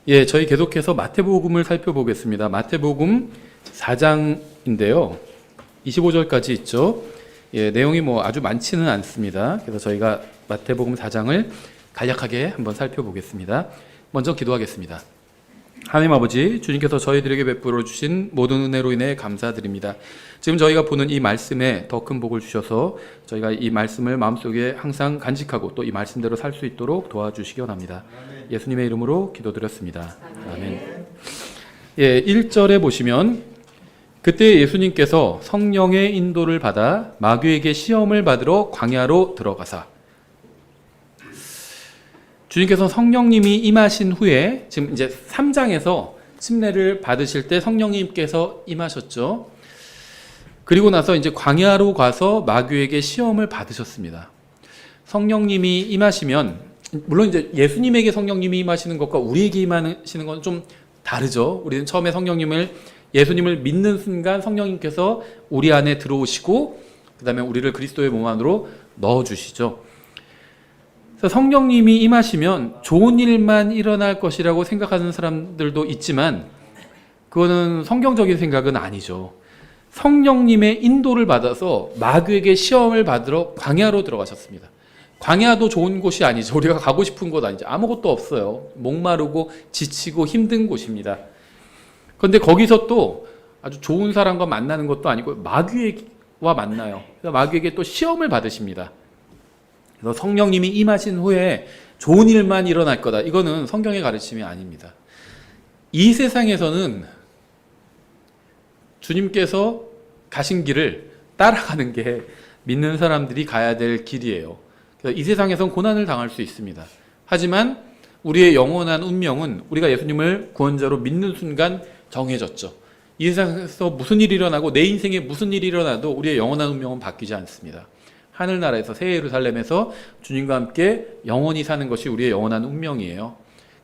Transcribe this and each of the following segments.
예, 저희 계속해서 마태복음을 살펴보겠습니다. 마태복음 4장인데요. 25절까지 있죠. 예, 내용이 아주 많지는 않습니다. 그래서 저희가 마태복음 4장을 간략하게 한번 살펴보겠습니다. 먼저 기도하겠습니다. 하나님 아버지, 주님께서 저희들에게 베풀어 주신 모든 은혜로 인해 감사드립니다. 지금 저희가 보는 이 말씀에 더 큰 복을 주셔서 저희가 이 말씀을 마음속에 항상 간직하고 또 이 말씀대로 살 수 있도록 도와주시기 원합니다. 예수님의 이름으로 기도드렸습니다. 아멘. 예, 1절에 보시면 그때 예수님께서 성령의 인도를 받아 마귀에게 시험을 받으러 광야로 들어가사. 주님께서 성령님이 임하신 후에 지금 이제 3장에서 침례를 받으실 때 성령님께서 임하셨죠. 그리고 나서 이제 광야로 가서 마귀에게 시험을 받으셨습니다. 성령님이 임하시면 물론 이제 예수님에게 성령님이 임하시는 것과 우리에게 임하시는 건 좀 다르죠. 우리는 처음에 예수님을 믿는 순간 성령님께서 우리 안에 들어오시고 그다음에 우리를 그리스도의 몸 안으로 넣어 주시죠. 그래서 성령님이 임하시면 좋은 일만 일어날 것이라고 생각하는 사람들도 있지만 그거는 성경적인 생각은 아니죠. 성령님의 인도를 받아서 마귀에게 시험을 받으러 광야로 들어가셨습니다. 광야도 좋은 곳이 아니죠. 우리가 가고 싶은 곳 아니죠. 아무것도 없어요. 목마르고 지치고 힘든 곳입니다. 그런데 거기서 또 아주 좋은 사람과 만나는 것도 아니고 마귀와 만나요. 그래서 마귀에게 또 시험을 받으십니다. 그래서 성령님이 임하신 후에 좋은 일만 일어날 거다. 이거는 성경의 가르침이 아닙니다. 이 세상에서는 주님께서 가신 길을 따라가는 게 믿는 사람들이 가야 될 길이에요. 그래서 이 세상에선 고난을 당할 수 있습니다. 하지만 우리의 영원한 운명은 우리가 예수님을 구원자로 믿는 순간 정해졌죠. 이 세상에서 무슨 일이 일어나고 내 인생에 무슨 일이 일어나도 우리의 영원한 운명은 바뀌지 않습니다. 하늘나라에서 새 예루살렘에서 주님과 함께 영원히 사는 것이 우리의 영원한 운명이에요.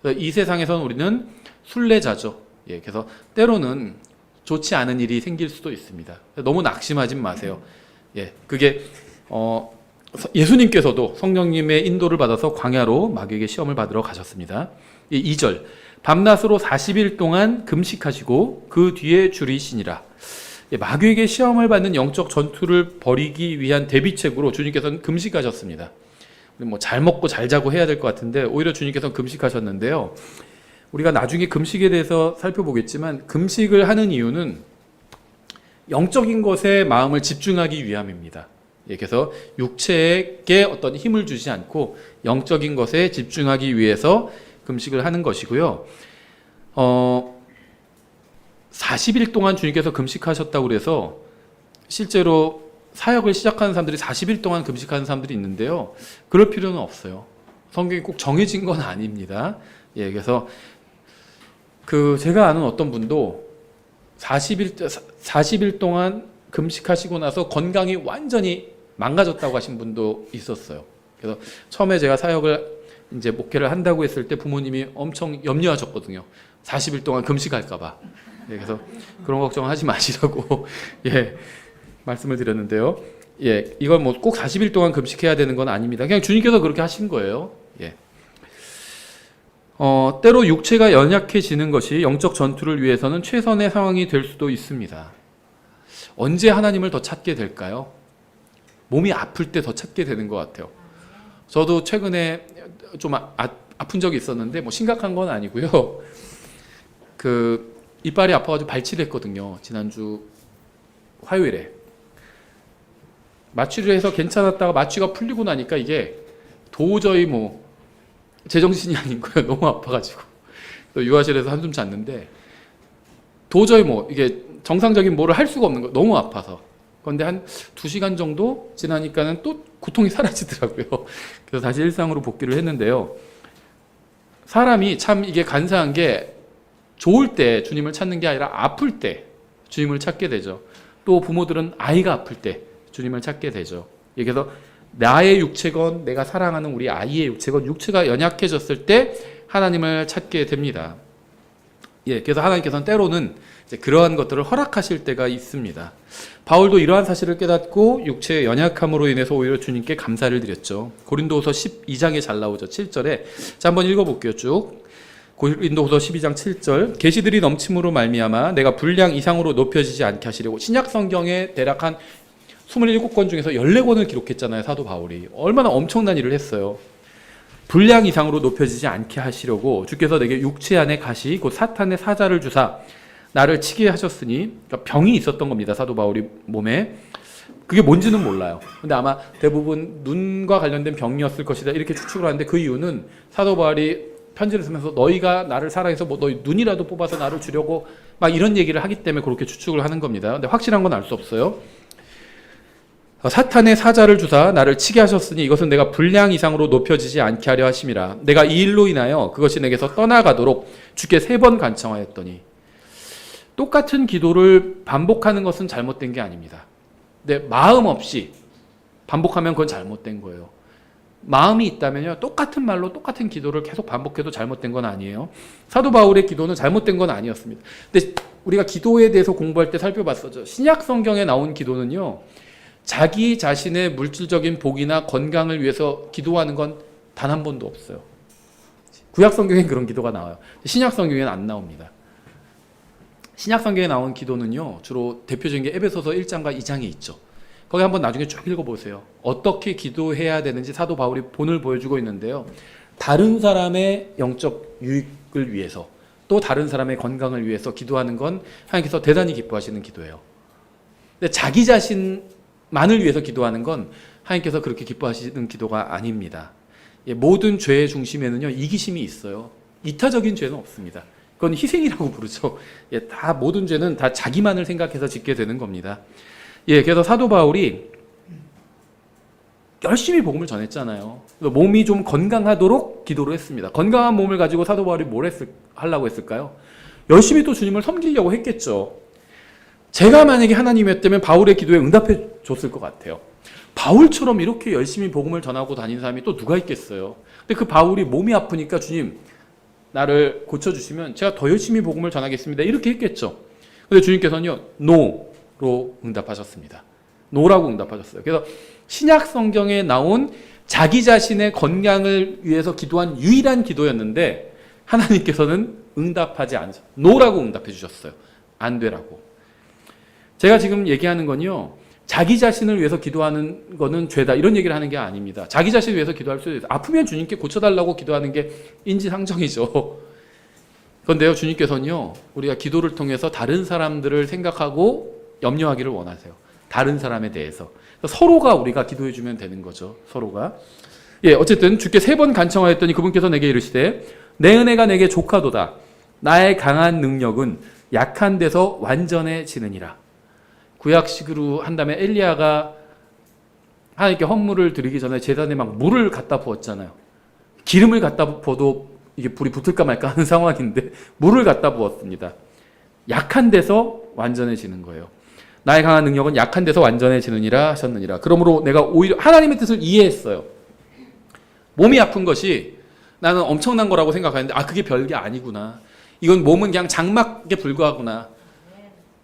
그래서 이 세상에서는 우리는 순례자죠. 예, 그래서 때로는 좋지 않은 일이 생길 수도 있습니다. 너무 낙심하지 마세요. 예, 그게 예수님께서도 성령님의 인도를 받아서 광야로 마귀에게 시험을 받으러 가셨습니다. 2절 밤낮으로 40일 동안 금식하시고 그 뒤에 줄이시니라. 마귀에게 시험을 받는 영적 전투를 벌이기 위한 대비책으로 주님께서는 금식하셨습니다. 잘 먹고 잘 자고 해야 될 것 같은데 오히려 주님께서는 금식하셨는데요. 우리가 나중에 금식에 대해서 살펴보겠지만 금식을 하는 이유는 영적인 것에 마음을 집중하기 위함입니다. 그래서 육체에게 어떤 힘을 주지 않고 영적인 것에 집중하기 위해서 금식을 하는 것이고요. 40일 동안 주님께서 금식하셨다고 그래서 실제로 사역을 시작하는 사람들이 40일 동안 금식하는 사람들이 있는데요. 그럴 필요는 없어요. 성경이 꼭 정해진 건 아닙니다. 예, 그래서 제가 아는 어떤 분도 40일 동안 금식하시고 나서 건강이 완전히 망가졌다고 하신 분도 있었어요. 그래서 처음에 제가 사역을 이제 목회를 한다고 했을 때 부모님이 엄청 염려하셨거든요. 40일 동안 금식할까봐. 예, 그래서 그런 걱정하지 마시라고 예, 말씀을 드렸는데요. 예, 이건 꼭 40일 동안 금식해야 되는 건 아닙니다. 그냥 주님께서 그렇게 하신 거예요. 예. 때로 육체가 연약해지는 것이 영적 전투를 위해서는 최선의 상황이 될 수도 있습니다. 언제 하나님을 더 찾게 될까요? 몸이 아플 때 더 찾게 되는 것 같아요. 저도 최근에 좀 아픈 적이 있었는데 심각한 건 아니고요. 이빨이 아파가지고 발치를 했거든요. 지난주 화요일에. 마취를 해서 괜찮았다가 마취가 풀리고 나니까 이게 도저히 제정신이 아닌 거예요. 너무 아파가지고. 유아실에서 한숨 잤는데 도저히 이게 정상적인 뭐를 할 수가 없는 거예요. 너무 아파서. 그런데 한 2시간 정도 지나니까는 또 고통이 사라지더라고요. 그래서 다시 일상으로 복귀를 했는데요. 사람이 참 이게 간사한 게 좋을 때 주님을 찾는 게 아니라 아플 때 주님을 찾게 되죠. 또 부모들은 아이가 아플 때 주님을 찾게 되죠. 그래서 나의 육체건 내가 사랑하는 우리 아이의 육체건 육체가 연약해졌을 때 하나님을 찾게 됩니다. 예, 그래서 하나님께서는 때로는 이제 그러한 것들을 허락하실 때가 있습니다. 바울도 이러한 사실을 깨닫고 육체의 연약함으로 인해서 오히려 주님께 감사를 드렸죠. 고린도후서 12장에 잘 나오죠. 7절에. 자, 한번 읽어볼게요. 쭉. 고린도후서 12장 7절 계시들이 넘침으로 말미암아 내가 분량 이상으로 높여지지 않게 하시려고. 신약 성경에 대략 한 27권 중에서 14권을 기록했잖아요, 사도 바울이. 얼마나 엄청난 일을 했어요. 분량 이상으로 높여지지 않게 하시려고 주께서 내게 육체 안에 가시 곧 사탄의 사자를 주사 나를 치게 하셨으니. 그러니까 병이 있었던 겁니다, 사도 바울이 몸에. 그게 뭔지는 몰라요. 근데 아마 대부분 눈과 관련된 병이었을 것이다 이렇게 추측을 하는데, 그 이유는 사도 바울이 편지를 쓰면서 너희가 나를 사랑해서 뭐 너희 눈이라도 뽑아서 나를 주려고 막 이런 얘기를 하기 때문에 그렇게 추측을 하는 겁니다. 근데 확실한 건 알 수 없어요. 사탄의 사자를 주사 나를 치게 하셨으니 이것은 내가 분량 이상으로 높여지지 않게 하려 하심이라. 내가 이 일로 인하여 그것이 내게서 떠나가도록 주께 3번 간청하였더니. 똑같은 기도를 반복하는 것은 잘못된 게 아닙니다. 근데 마음 없이 반복하면 그건 잘못된 거예요. 마음이 있다면요, 똑같은 말로 똑같은 기도를 계속 반복해도 잘못된 건 아니에요. 사도 바울의 기도는 잘못된 건 아니었습니다. 근데 우리가 기도에 대해서 공부할 때 살펴봤었죠. 신약 성경에 나온 기도는요, 자기 자신의 물질적인 복이나 건강을 위해서 기도하는 건 단 한 번도 없어요. 구약 성경엔 그런 기도가 나와요. 신약 성경에는 안 나옵니다. 신약 성경에 나온 기도는요, 주로 대표적인 게 에베소서 1장과 2장에 있죠. 거기 한번 나중에 쭉 읽어보세요. 어떻게 기도해야 되는지 사도 바울이 본을 보여주고 있는데요. 다른 사람의 영적 유익을 위해서, 또 다른 사람의 건강을 위해서 기도하는 건 하나님께서 대단히 기뻐하시는 기도예요. 근데 자기 자신만을 위해서 기도하는 건 하나님께서 그렇게 기뻐하시는 기도가 아닙니다. 모든 죄의 중심에는요, 이기심이 있어요. 이타적인 죄는 없습니다. 그건 희생이라고 부르죠. 다 모든 죄는 다 자기만을 생각해서 짓게 되는 겁니다. 그래서 사도 바울이 열심히 복음을 전했잖아요. 몸이 좀 건강하도록 기도를 했습니다. 건강한 몸을 가지고 사도 바울이 뭘 하려고 했을까요? 열심히 또 주님을 섬기려고 했겠죠. 제가 만약에 하나님이었다면 바울의 기도에 응답해 줬을 것 같아요. 바울처럼 이렇게 열심히 복음을 전하고 다니는 사람이 또 누가 있겠어요. 근데 그 바울이 몸이 아프니까 주님 나를 고쳐주시면 제가 더 열심히 복음을 전하겠습니다 이렇게 했겠죠. 근데 주님께서는요, 노로 응답하셨습니다. 노라고 응답하셨어요. 그래서 신약 성경에 나온 자기 자신의 건강을 위해서 기도한 유일한 기도였는데 하나님께서는 응답하지 않으셨어요. 노라고 응답해 주셨어요. 안 되라고. 제가 지금 얘기하는 건요, 자기 자신을 위해서 기도하는 거는 죄다 이런 얘기를 하는 게 아닙니다. 자기 자신을 위해서 기도할 수도 있어요. 아프면 주님께 고쳐달라고 기도하는 게 인지상정이죠. 그런데요, 주님께서는요, 우리가 기도를 통해서 다른 사람들을 생각하고 염려하기를 원하세요. 다른 사람에 대해서. 서로가 우리가 기도해주면 되는 거죠. 서로가. 어쨌든 주께 3번 간청하였더니 그분께서 내게 이르시되 내 은혜가 내게 족하도다. 나의 강한 능력은 약한 데서 완전해지느니라. 구약식으로 한다면 엘리야가 하나님께 헌물을 드리기 전에 제단에 막 물을 갖다 부었잖아요. 기름을 갖다 부어도 이게 불이 붙을까 말까 하는 상황인데 물을 갖다 부었습니다. 약한 데서 완전해지는 거예요. 나의 강한 능력은 약한 데서 완전해지느니라 하셨느니라. 그러므로 내가 오히려 하나님의 뜻을 이해했어요. 몸이 아픈 것이 나는 엄청난 거라고 생각하는데 그게 별게 아니구나. 이건 몸은 그냥 장막에 불과하구나.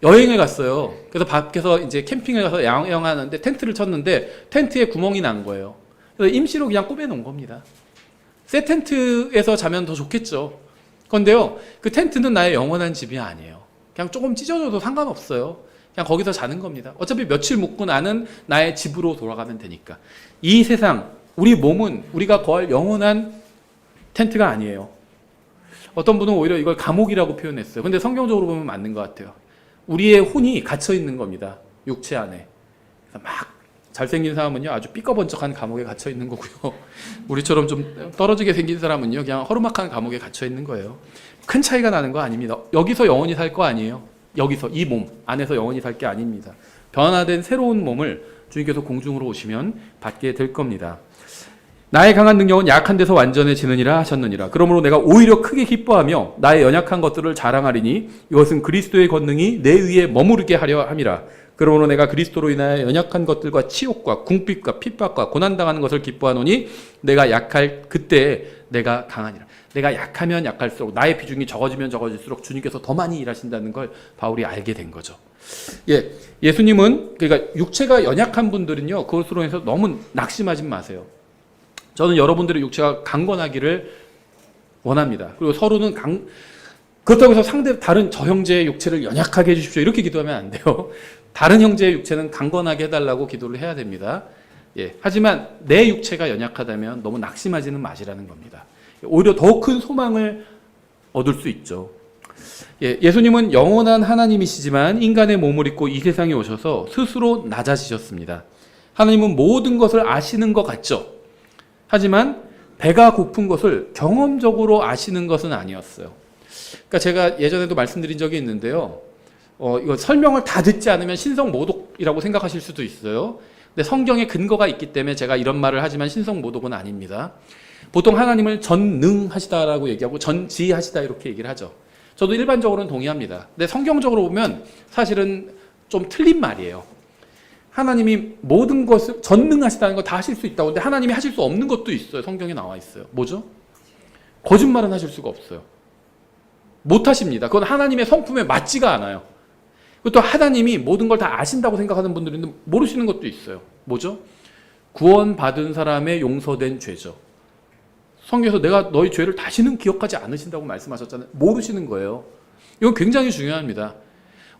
여행을 갔어요. 그래서 밖에서 이제 캠핑을 가서 야영하는데 텐트를 쳤는데 텐트에 구멍이 난 거예요. 그래서 임시로 그냥 꾸며놓은 겁니다. 새 텐트에서 자면 더 좋겠죠. 그런데요, 그 텐트는 나의 영원한 집이 아니에요. 그냥 조금 찢어져도 상관없어요. 그냥 거기서 자는 겁니다. 어차피 며칠 묵고 나는 나의 집으로 돌아가면 되니까. 이 세상, 우리 몸은 우리가 거할 영원한 텐트가 아니에요. 어떤 분은 오히려 이걸 감옥이라고 표현했어요. 근데 성경적으로 보면 맞는 것 같아요. 우리의 혼이 갇혀 있는 겁니다. 육체 안에. 막 잘생긴 사람은요, 아주 삐꺼번쩍한 감옥에 갇혀 있는 거고요. 우리처럼 좀 떨어지게 생긴 사람은요, 그냥 허름한 감옥에 갇혀 있는 거예요. 큰 차이가 나는 거 아닙니다. 여기서 영원히 살 거 아니에요. 여기서 이 몸 안에서 영원히 살 게 아닙니다. 변화된 새로운 몸을 주님께서 공중으로 오시면 받게 될 겁니다. 나의 강한 능력은 약한 데서 완전해지느니라 하셨느니라. 그러므로 내가 오히려 크게 기뻐하며 나의 연약한 것들을 자랑하리니 이것은 그리스도의 권능이 내 위에 머무르게 하려 함이라. 그러므로 내가 그리스도로 인하여 연약한 것들과 치욕과 궁핍과 핍박과 고난당하는 것을 기뻐하노니 내가 약할 그때에 내가 강하니라. 내가 약하면 약할수록 나의 비중이 적어지면 적어질수록 주님께서 더 많이 일하신다는 걸 바울이 알게 된 거죠. 예수님은 그러니까 육체가 연약한 분들은요, 그것으로 해서 너무 낙심하지 마세요. 저는 여러분들의 육체가 강건하기를 원합니다. 그리고 서로는 그렇다고 해서 다른 저 형제의 육체를 연약하게 해주십시오. 이렇게 기도하면 안 돼요. 다른 형제의 육체는 강건하게 해달라고 기도를 해야 됩니다. 예, 하지만 내 육체가 연약하다면 너무 낙심하지는 마시라는 겁니다. 오히려 더 큰 소망을 얻을 수 있죠. 예, 예수님은 영원한 하나님이시지만 인간의 몸을 입고 이 세상에 오셔서 스스로 낮아지셨습니다. 하나님은 모든 것을 아시는 것 같죠. 하지만 배가 고픈 것을 경험적으로 아시는 것은 아니었어요. 그러니까 제가 예전에도 말씀드린 적이 있는데요. 이거 설명을 다 듣지 않으면 신성모독이라고 생각하실 수도 있어요. 근데 성경에 근거가 있기 때문에 제가 이런 말을 하지만 신성모독은 아닙니다. 보통 하나님을 전능하시다라고 얘기하고 전지하시다 이렇게 얘기를 하죠. 저도 일반적으로는 동의합니다. 근데 성경적으로 보면 사실은 좀 틀린 말이에요. 하나님이 모든 것을 전능하시다는 거 다 하실 수 있다고. 근데 하나님이 하실 수 없는 것도 있어요. 성경에 나와 있어요. 뭐죠? 거짓말은 하실 수가 없어요. 못 하십니다. 그건 하나님의 성품에 맞지가 않아요. 또 하나님이 모든 걸 다 아신다고 생각하는 분들이 있는데 모르시는 것도 있어요. 뭐죠? 구원받은 사람의 용서된 죄죠. 성경에서 내가 너희 죄를 다시는 기억하지 않으신다고 말씀하셨잖아요. 모르시는 거예요. 이건 굉장히 중요합니다.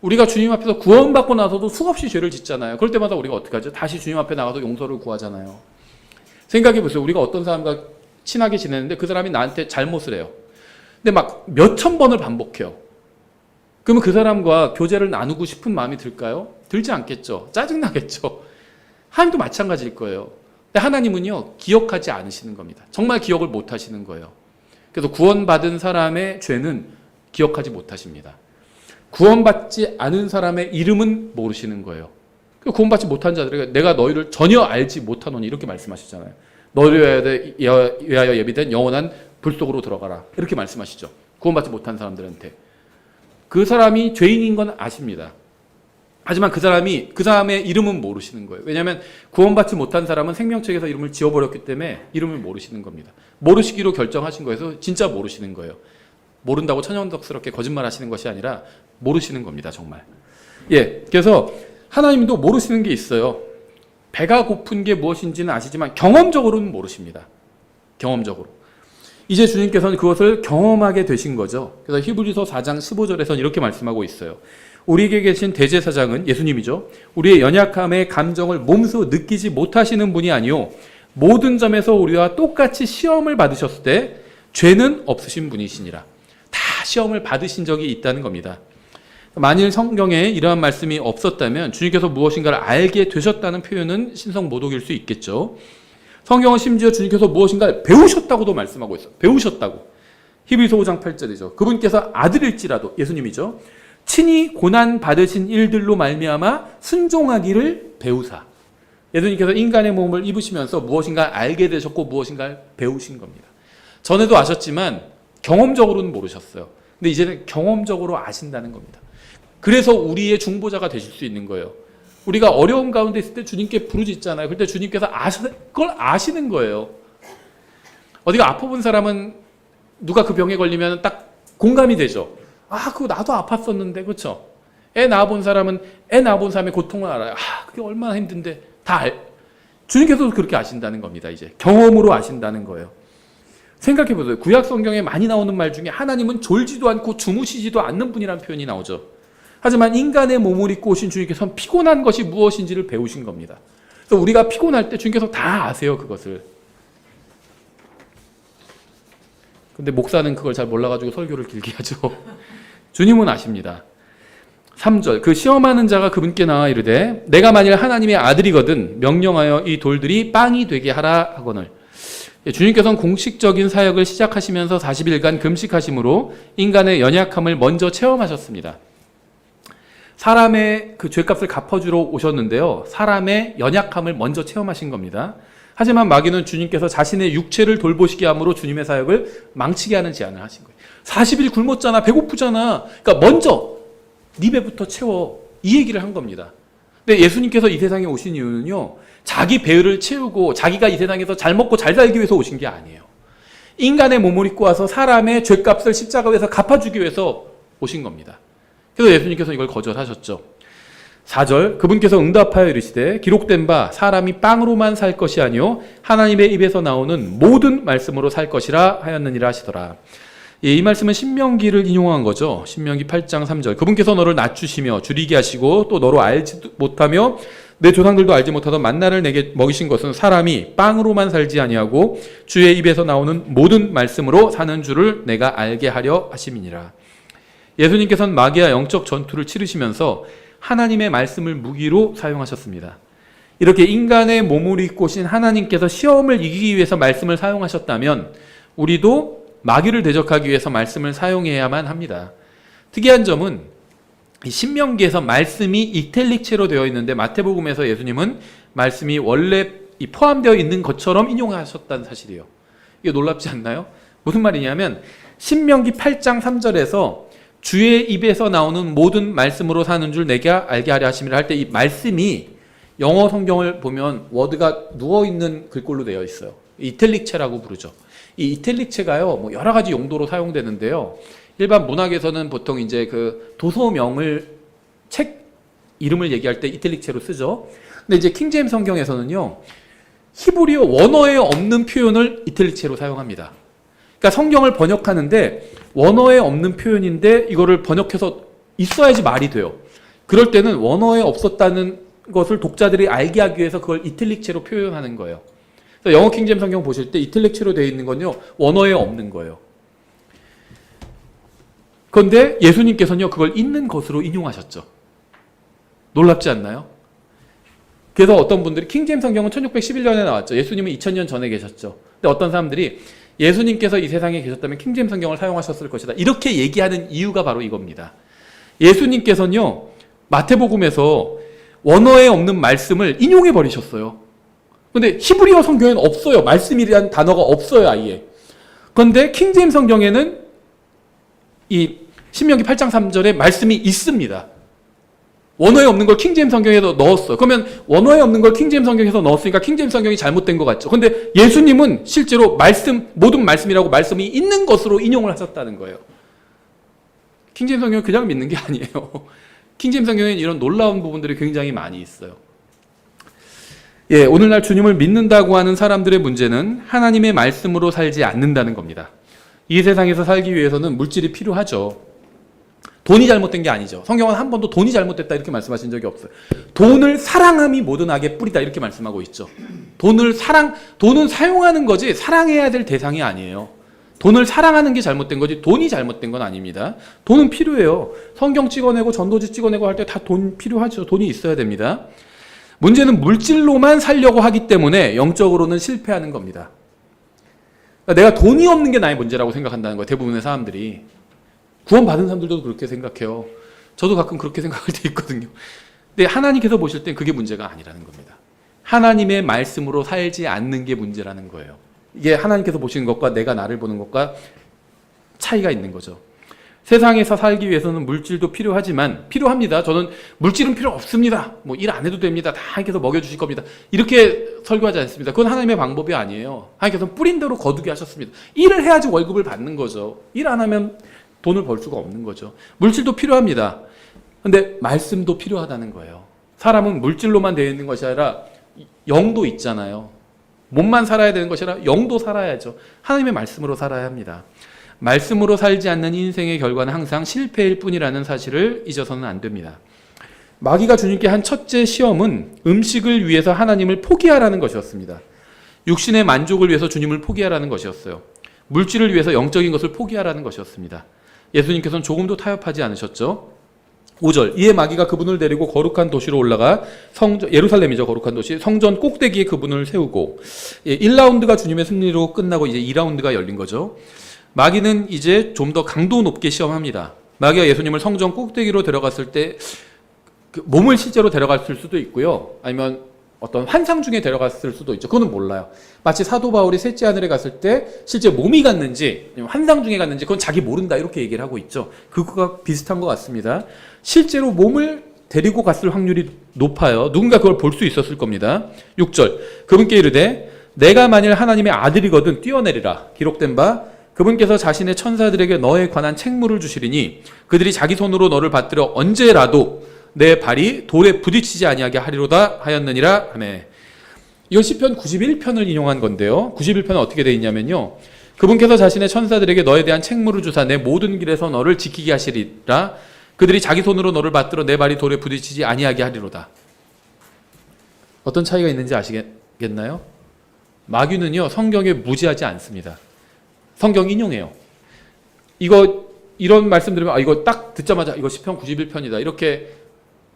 우리가 주님 앞에서 구원받고 나서도 수없이 죄를 짓잖아요. 그럴 때마다 우리가 어떻게 하죠? 다시 주님 앞에 나가서 용서를 구하잖아요. 생각해 보세요. 우리가 어떤 사람과 친하게 지내는데 그 사람이 나한테 잘못을 해요. 근데 막 몇천 번을 반복해요. 그러면 그 사람과 교제를 나누고 싶은 마음이 들까요? 들지 않겠죠. 짜증나겠죠. 하나님도 마찬가지일 거예요. 근데 하나님은요, 기억하지 않으시는 겁니다. 정말 기억을 못 하시는 거예요. 그래서 구원받은 사람의 죄는 기억하지 못하십니다. 구원받지 않은 사람의 이름은 모르시는 거예요. 구원받지 못한 자들에게 내가 너희를 전혀 알지 못하노니 이렇게 말씀하시잖아요. 너희를 위하여 예비된 영원한 불 속으로 들어가라. 이렇게 말씀하시죠. 구원받지 못한 사람들한테. 그 사람이 죄인인 건 아십니다. 하지만 그 사람의 이름은 모르시는 거예요. 왜냐하면 구원받지 못한 사람은 생명책에서 이름을 지워버렸기 때문에 이름을 모르시는 겁니다. 모르시기로 결정하신 거여서 진짜 모르시는 거예요. 모른다고 천연덕스럽게 거짓말 하시는 것이 아니라 모르시는 겁니다. 정말. 예, 그래서 하나님도 모르시는 게 있어요. 배가 고픈 게 무엇인지는 아시지만 경험적으로는 모르십니다. 경험적으로. 이제 주님께서는 그것을 경험하게 되신 거죠. 그래서 히브리서 4장 15절에서는 이렇게 말씀하고 있어요. 우리에게 계신 대제사장은 예수님이죠. 우리의 연약함의 감정을 몸소 느끼지 못하시는 분이 아니요 모든 점에서 우리와 똑같이 시험을 받으셨을 때 죄는 없으신 분이시니라. 다 시험을 받으신 적이 있다는 겁니다. 만일 성경에 이러한 말씀이 없었다면 주님께서 무엇인가를 알게 되셨다는 표현은 신성모독일 수 있겠죠. 성경은 심지어 주님께서 무엇인가를 배우셨다고도 말씀하고 있어요. 배우셨다고. 히브리서 5장 8절이죠. 그분께서 아들일지라도 예수님이죠. 친히 고난 받으신 일들로 말미암아 순종하기를 배우사. 예수님께서 인간의 몸을 입으시면서 무엇인가 알게 되셨고 무엇인가를 배우신 겁니다. 전에도 아셨지만 경험적으로는 모르셨어요. 근데 이제는 경험적으로 아신다는 겁니다. 그래서 우리의 중보자가 되실 수 있는 거예요. 우리가 어려움 가운데 있을 때 주님께 부르짖잖아요. 그때 주님께서 그걸 아시는 거예요. 어디가 아파본 사람은 누가 그 병에 걸리면 딱 공감이 되죠. 아, 그거 나도 아팠었는데, 그렇죠? 애 낳아본 사람은 애 낳아본 사람의 고통을 알아요. 아, 그게 얼마나 힘든데 주님께서도 그렇게 아신다는 겁니다. 이제 경험으로 아신다는 거예요. 생각해 보세요. 구약 성경에 많이 나오는 말 중에 하나님은 졸지도 않고 주무시지도 않는 분이라는 표현이 나오죠. 하지만 인간의 몸을 입고 오신 주님께서는 피곤한 것이 무엇인지를 배우신 겁니다. 그래서 우리가 피곤할 때 주님께서 다 아세요, 그것을. 근데 목사는 그걸 잘 몰라가지고 설교를 길게 하죠. 주님은 아십니다. 3절 그 시험하는 자가 그분께 나와 이르되 내가 만일 하나님의 아들이거든 명령하여 이 돌들이 빵이 되게 하라 하거늘. 주님께서는 공식적인 사역을 시작하시면서 40일간 금식하심으로 인간의 연약함을 먼저 체험하셨습니다. 사람의 그 죄값을 갚아주러 오셨는데요. 사람의 연약함을 먼저 체험하신 겁니다. 하지만 마귀는 주님께서 자신의 육체를 돌보시게 함으로 주님의 사역을 망치게 하는 제안을 하신 거예요. 40일 굶었잖아. 배고프잖아. 그러니까 먼저 네 배부터 채워. 이 얘기를 한 겁니다. 근데 예수님께서 이 세상에 오신 이유는요. 자기 배를 채우고 자기가 이 세상에서 잘 먹고 잘 살기 위해서 오신 게 아니에요. 인간의 몸을 입고 와서 사람의 죄값을 십자가 위에서 갚아주기 위해서 오신 겁니다. 그래서 예수님께서 이걸 거절하셨죠. 4절 그분께서 응답하여 이르시되 기록된 바 사람이 빵으로만 살 것이 아니요 하나님의 입에서 나오는 모든 말씀으로 살 것이라 하였느니라 하시더라. 이 말씀은 신명기를 인용한 거죠. 신명기 8장 3절 그분께서 너를 낮추시며 줄이게 하시고 또 너로 알지 못하며 내 조상들도 알지 못하던 만나를 내게 먹이신 것은 사람이 빵으로만 살지 아니하고 주의 입에서 나오는 모든 말씀으로 사는 줄을 내가 알게 하려 하심이니라. 예수님께서는 마귀와 영적 전투를 치르시면서 하나님의 말씀을 무기로 사용하셨습니다. 이렇게 인간의 몸을 입고 오신 하나님께서 시험을 이기기 위해서 말씀을 사용하셨다면 우리도 마귀를 대적하기 위해서 말씀을 사용해야만 합니다. 특이한 점은 이 신명기에서 말씀이 이탈릭체로 되어 있는데 마태복음에서 예수님은 말씀이 원래 포함되어 있는 것처럼 인용하셨다는 사실이에요. 이게 놀랍지 않나요? 무슨 말이냐면 신명기 8장 3절에서 주의 입에서 나오는 모든 말씀으로 사는 줄 내게 알게 하려 하심이라 할 때 이 말씀이 영어 성경을 보면 워드가 누워있는 글꼴로 되어 있어요. 이탈릭체라고 부르죠. 이 이탈릭체가요, 뭐 여러 가지 용도로 사용되는데요. 일반 문학에서는 보통 이제 그 도서명을 책 이름을 얘기할 때 이탈릭체로 쓰죠. 근데 이제 킹제임스 성경에서는요, 히브리어 원어에 없는 표현을 이탈릭체로 사용합니다. 그러니까 성경을 번역하는데 원어에 없는 표현인데 이거를 번역해서 있어야지 말이 돼요. 그럴 때는 원어에 없었다는 것을 독자들이 알게 하기 위해서 그걸 이탈릭체로 표현하는 거예요. 그래서 영어 킹제임스 성경 보실 때 이탈릭체로 되어 있는 건요, 원어에 없는 거예요. 그런데 예수님께서는요, 그걸 있는 것으로 인용하셨죠. 놀랍지 않나요? 그래서 어떤 분들이 킹제임스 성경은 1611년에 나왔죠. 예수님은 2000년 전에 계셨죠. 근데 어떤 사람들이 예수님께서 이 세상에 계셨다면 킹제임스 성경을 사용하셨을 것이다. 이렇게 얘기하는 이유가 바로 이겁니다. 예수님께서는요, 마태복음에서 원어에 없는 말씀을 인용해 버리셨어요. 그런데 히브리어 성경에는 없어요. 말씀이라는 단어가 없어요, 아예. 그런데 킹제임스 성경에는 이 신명기 8장 3절에 말씀이 있습니다. 원어에 없는 걸 킹제임스 성경에서 넣었어요. 그러면 원어에 없는 걸 킹제임스 성경에서 넣었으니까 킹제임스 성경이 잘못된 것 같죠. 그런데 예수님은 실제로 모든 말씀이라고 말씀이 있는 것으로 인용을 하셨다는 거예요. 킹제임스 성경을 그냥 믿는 게 아니에요. 킹제임스 성경에는 이런 놀라운 부분들이 굉장히 많이 있어요. 예, 오늘날 주님을 믿는다고 하는 사람들의 문제는 하나님의 말씀으로 살지 않는다는 겁니다. 이 세상에서 살기 위해서는 물질이 필요하죠. 돈이 잘못된 게 아니죠. 성경은 한 번도 돈이 잘못됐다 이렇게 말씀하신 적이 없어요. 돈을 사랑함이 모든 악의 뿌리다 이렇게 말씀하고 있죠. 돈은 사용하는 거지 사랑해야 될 대상이 아니에요. 돈을 사랑하는 게 잘못된 거지 돈이 잘못된 건 아닙니다. 돈은 필요해요. 성경 찍어내고 전도지 찍어내고 할 때 다 돈 필요하죠. 돈이 있어야 됩니다. 문제는 물질로만 살려고 하기 때문에 영적으로는 실패하는 겁니다. 내가 돈이 없는 게 나의 문제라고 생각한다는 거예요. 대부분의 사람들이. 구원받은 사람들도 그렇게 생각해요. 저도 가끔 그렇게 생각할 때 있거든요. 근데 하나님께서 보실 땐 그게 문제가 아니라는 겁니다. 하나님의 말씀으로 살지 않는 게 문제라는 거예요. 이게 하나님께서 보시는 것과 내가 나를 보는 것과 차이가 있는 거죠. 세상에서 살기 위해서는 물질도 필요합니다. 저는 물질은 필요 없습니다. 뭐 일 안 해도 됩니다. 다 하나님께서 먹여주실 겁니다. 이렇게 설교하지 않습니다. 그건 하나님의 방법이 아니에요. 하나님께서는 뿌린 대로 거두게 하셨습니다. 일을 해야지 월급을 받는 거죠. 일 안 하면 돈을 벌 수가 없는 거죠. 물질도 필요합니다. 근데 말씀도 필요하다는 거예요. 사람은 물질로만 되어 있는 것이 아니라 영도 있잖아요. 몸만 살아야 되는 것이 아니라 영도 살아야죠. 하나님의 말씀으로 살아야 합니다. 말씀으로 살지 않는 인생의 결과는 항상 실패일 뿐이라는 사실을 잊어서는 안 됩니다. 마귀가 주님께 한 첫째 시험은 음식을 위해서 하나님을 포기하라는 것이었습니다. 육신의 만족을 위해서 주님을 포기하라는 것이었어요. 물질을 위해서 영적인 것을 포기하라는 것이었습니다. 예수님께서는 조금도 타협하지 않으셨죠. 5절 이에 마귀가 그분을 데리고 거룩한 도시로 올라가 예루살렘이죠. 거룩한 도시 성전 꼭대기에 그분을 세우고 1라운드가 주님의 승리로 끝나고 이제 2라운드가 열린 거죠. 마귀는 이제 좀 더 강도 높게 시험합니다. 마귀가 예수님을 성전 꼭대기로 데려갔을 때 그 몸을 실제로 데려갔을 수도 있고요. 아니면 어떤 환상 중에 데려갔을 수도 있죠. 그거는 몰라요. 마치 사도 바울이 셋째 하늘에 갔을 때 실제 몸이 갔는지 환상 중에 갔는지 그건 자기 모른다 이렇게 얘기를 하고 있죠. 그거가 비슷한 것 같습니다. 실제로 몸을 데리고 갔을 확률이 높아요. 누군가 그걸 볼 수 있었을 겁니다. 6절 그분께 이르되 내가 만일 하나님의 아들이거든 뛰어내리라. 기록된 바 그분께서 자신의 천사들에게 너에 관한 책무를 주시리니 그들이 자기 손으로 너를 받들어 언제라도 내 발이 돌에 부딪히지 아니하게 하리로다 하였느니라 하매. 이건 시편 91편을 인용한 건데요. 91편은 어떻게 되어 있냐면요. 그분께서 자신의 천사들에게 너에 대한 책무를 주사 내 모든 길에서 너를 지키게 하시리라. 그들이 자기 손으로 너를 받들어 내 발이 돌에 부딪히지 아니하게 하리로다. 어떤 차이가 있는지 아시겠나요? 마귀는요, 성경에 무지하지 않습니다. 성경 인용해요. 이런 말씀 들으면, 이거 딱 듣자마자 이거 시편 91편이다. 이렇게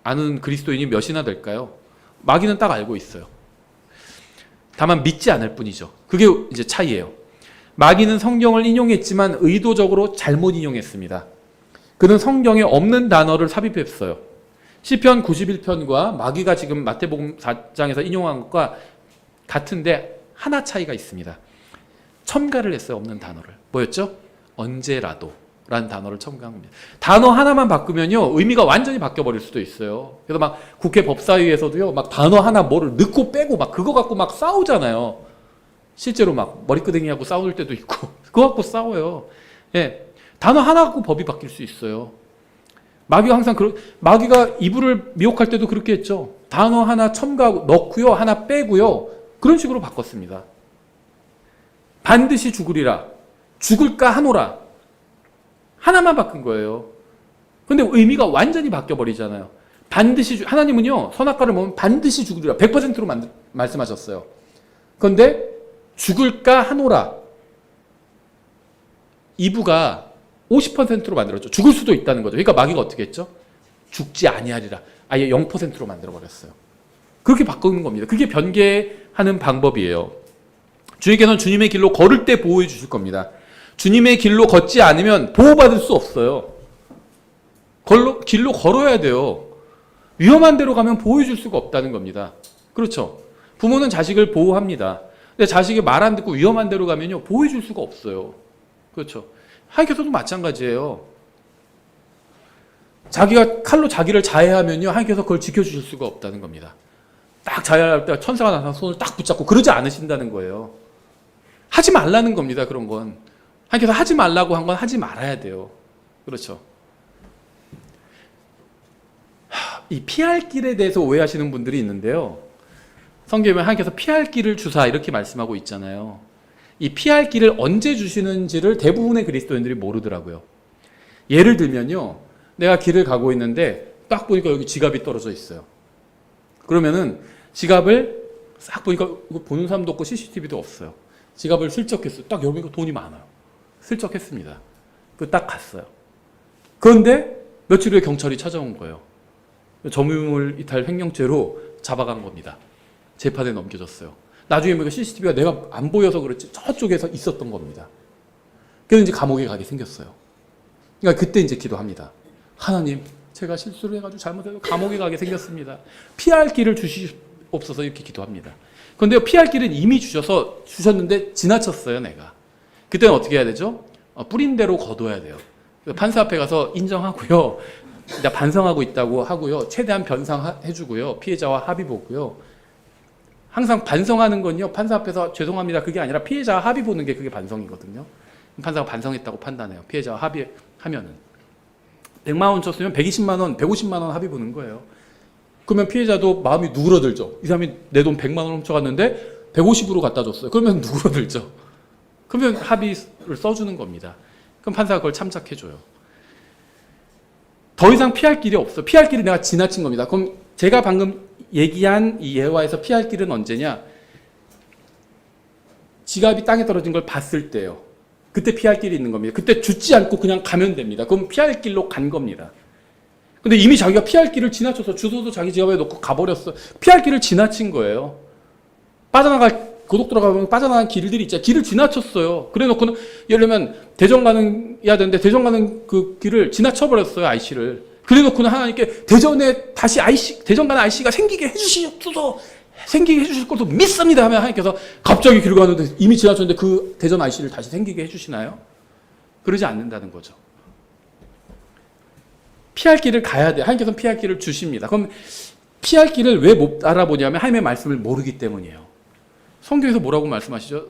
아는 그리스도인이 몇이나 될까요? 마귀는 딱 알고 있어요. 다만 믿지 않을 뿐이죠. 그게 이제 차이예요. 마귀는 성경을 인용했지만 의도적으로 잘못 인용했습니다. 그는 성경에 없는 단어를 삽입했어요. 시편 91편과 마귀가 지금 마태복음 4장에서 인용한 것과 같은데 하나 차이가 있습니다. 첨가를 했어요. 없는 단어를. 뭐였죠? 언제라도 라는 단어를 첨가한 겁니다. 단어 하나만 바꾸면요, 의미가 완전히 바뀌어버릴 수도 있어요. 그래서 막 국회 법사위에서도요, 막 단어 하나 뭐를 넣고 빼고 막 그거 갖고 막 싸우잖아요. 실제로 막 머리끄댕이하고 싸울 때도 있고 그거 갖고 싸워요. 예, 단어 하나 갖고 법이 바뀔 수 있어요. 마귀가 항상 마귀가 이불을 미혹할 때도 그렇게 했죠. 단어 하나 첨가하고 넣고요, 하나 빼고요, 그런 식으로 바꿨습니다. 반드시 죽으리라, 죽을까 하노라, 하나만 바꾼 거예요. 근데 의미가 완전히 바뀌어버리잖아요. 반드시 하나님은요, 선악과를 먹으면 반드시 죽으리라 100%로 말씀하셨어요. 그런데 죽을까 하노라, 이부가 50%로 만들었죠. 죽을 수도 있다는 거죠. 그러니까 마귀가 어떻게 했죠? 죽지 아니하리라, 아예 0%로 만들어버렸어요. 그렇게 바꾸는 겁니다. 그게 변개하는 방법이에요. 주님께서는 주님의 길로 걸을 때 보호해 주실 겁니다. 주님의 길로 걷지 않으면 보호받을 수 없어요. 길로 걸어야 돼요. 위험한 데로 가면 보호해 줄 수가 없다는 겁니다. 그렇죠? 부모는 자식을 보호합니다. 근데 자식이 말 안 듣고 위험한 데로 가면요, 보호해 줄 수가 없어요. 그렇죠? 하나님께서도 마찬가지예요. 자기가 칼로 자기를 자해하면요, 하나님께서 그걸 지켜주실 수가 없다는 겁니다. 딱 자해할 때 천사가 나타나서 손을 딱 붙잡고 그러지 않으신다는 거예요. 하지 말라는 겁니다. 그런 건 하나님께서 하지 말라고 한 건 하지 말아야 돼요. 그렇죠? 이 피할 길에 대해서 오해하시는 분들이 있는데요, 성경에 하나님께서 피할 길을 주사 이렇게 말씀하고 있잖아요. 이 피할 길을 언제 주시는지를 대부분의 그리스도인들이 모르더라고요. 예를 들면요, 내가 길을 가고 있는데 딱 보니까 여기 지갑이 떨어져 있어요. 그러면은 지갑을 싹 보니까 보는 사람도 없고 CCTV도 없어요. 지갑을 슬쩍 했어요. 딱 열어보니까 돈이 많아요. 슬쩍 했습니다. 딱 갔어요. 그런데 며칠 후에 경찰이 찾아온 거예요. 점유물 이탈 횡령죄로 잡아간 겁니다. 재판에 넘겨졌어요. 나중에 보니까 CCTV가 내가 안 보여서 그렇지 저쪽에서 있었던 겁니다. 그래서 이제 감옥에 가게 생겼어요. 그러니까 그때 이제 기도합니다. 하나님, 제가 실수를 해가지고 잘못해서 감옥에 가게 생겼습니다. 피할 길을 주시옵소서, 이렇게 기도합니다. 그런데 피할 길은 이미 주셨는데 지나쳤어요, 내가. 그때는 어떻게 해야 되죠? 뿌린 대로 거둬야 돼요. 판사 앞에 가서 인정하고요, 반성하고 있다고 하고요, 최대한 변상해주고요, 피해자와 합의 보고요. 항상 반성하는 건요, 판사 앞에서 죄송합니다 그게 아니라 피해자와 합의 보는 게 그게 반성이거든요. 판사가 반성했다고 판단해요. 피해자와 합의하면은 100만 원 줬으면 120만 원, 150만 원 합의 보는 거예요. 그러면 피해자도 마음이 누그러들죠. 이 사람이 내 돈 100만 원 훔쳐갔는데 150으로 갖다 줬어요. 그러면 누그러들죠. 그러면 합의를 써주는 겁니다. 그럼 판사가 그걸 참작해줘요. 더 이상 피할 길이 없어. 피할 길이 내가 지나친 겁니다. 그럼 제가 방금 얘기한 이 예화에서 피할 길은 언제냐? 지갑이 땅에 떨어진 걸 봤을 때요. 그때 피할 길이 있는 겁니다. 그때 죽지 않고 그냥 가면 됩니다. 그럼 피할 길로 간 겁니다. 근데 이미 자기가 피할 길을 지나쳐서 주소도 자기 지갑에 넣고 가버렸어. 피할 길을 지나친 거예요. 고속도로 가면 빠져나간 길들이 있잖아요. 길을 지나쳤어요. 그래 놓고는 예를 들면 대전 가야 되는데 대전 가는 그 길을 지나쳐버렸어요. IC를. 그래 놓고는 하나님께 대전에 다시 대전 가는 IC가 생기게 해주시옵소서, 생기게 해주실 것도 믿습니다 하면 하나님께서 갑자기 길 가는데 이미 지나쳤는데 그 대전 IC를 다시 생기게 해주시나요? 그러지 않는다는 거죠. 피할 길을 가야 돼. 하나님께서는 피할 길을 주십니다. 그럼 피할 길을 왜 못 알아보냐면 하나님의 말씀을 모르기 때문이에요. 성경에서 뭐라고 말씀하시죠?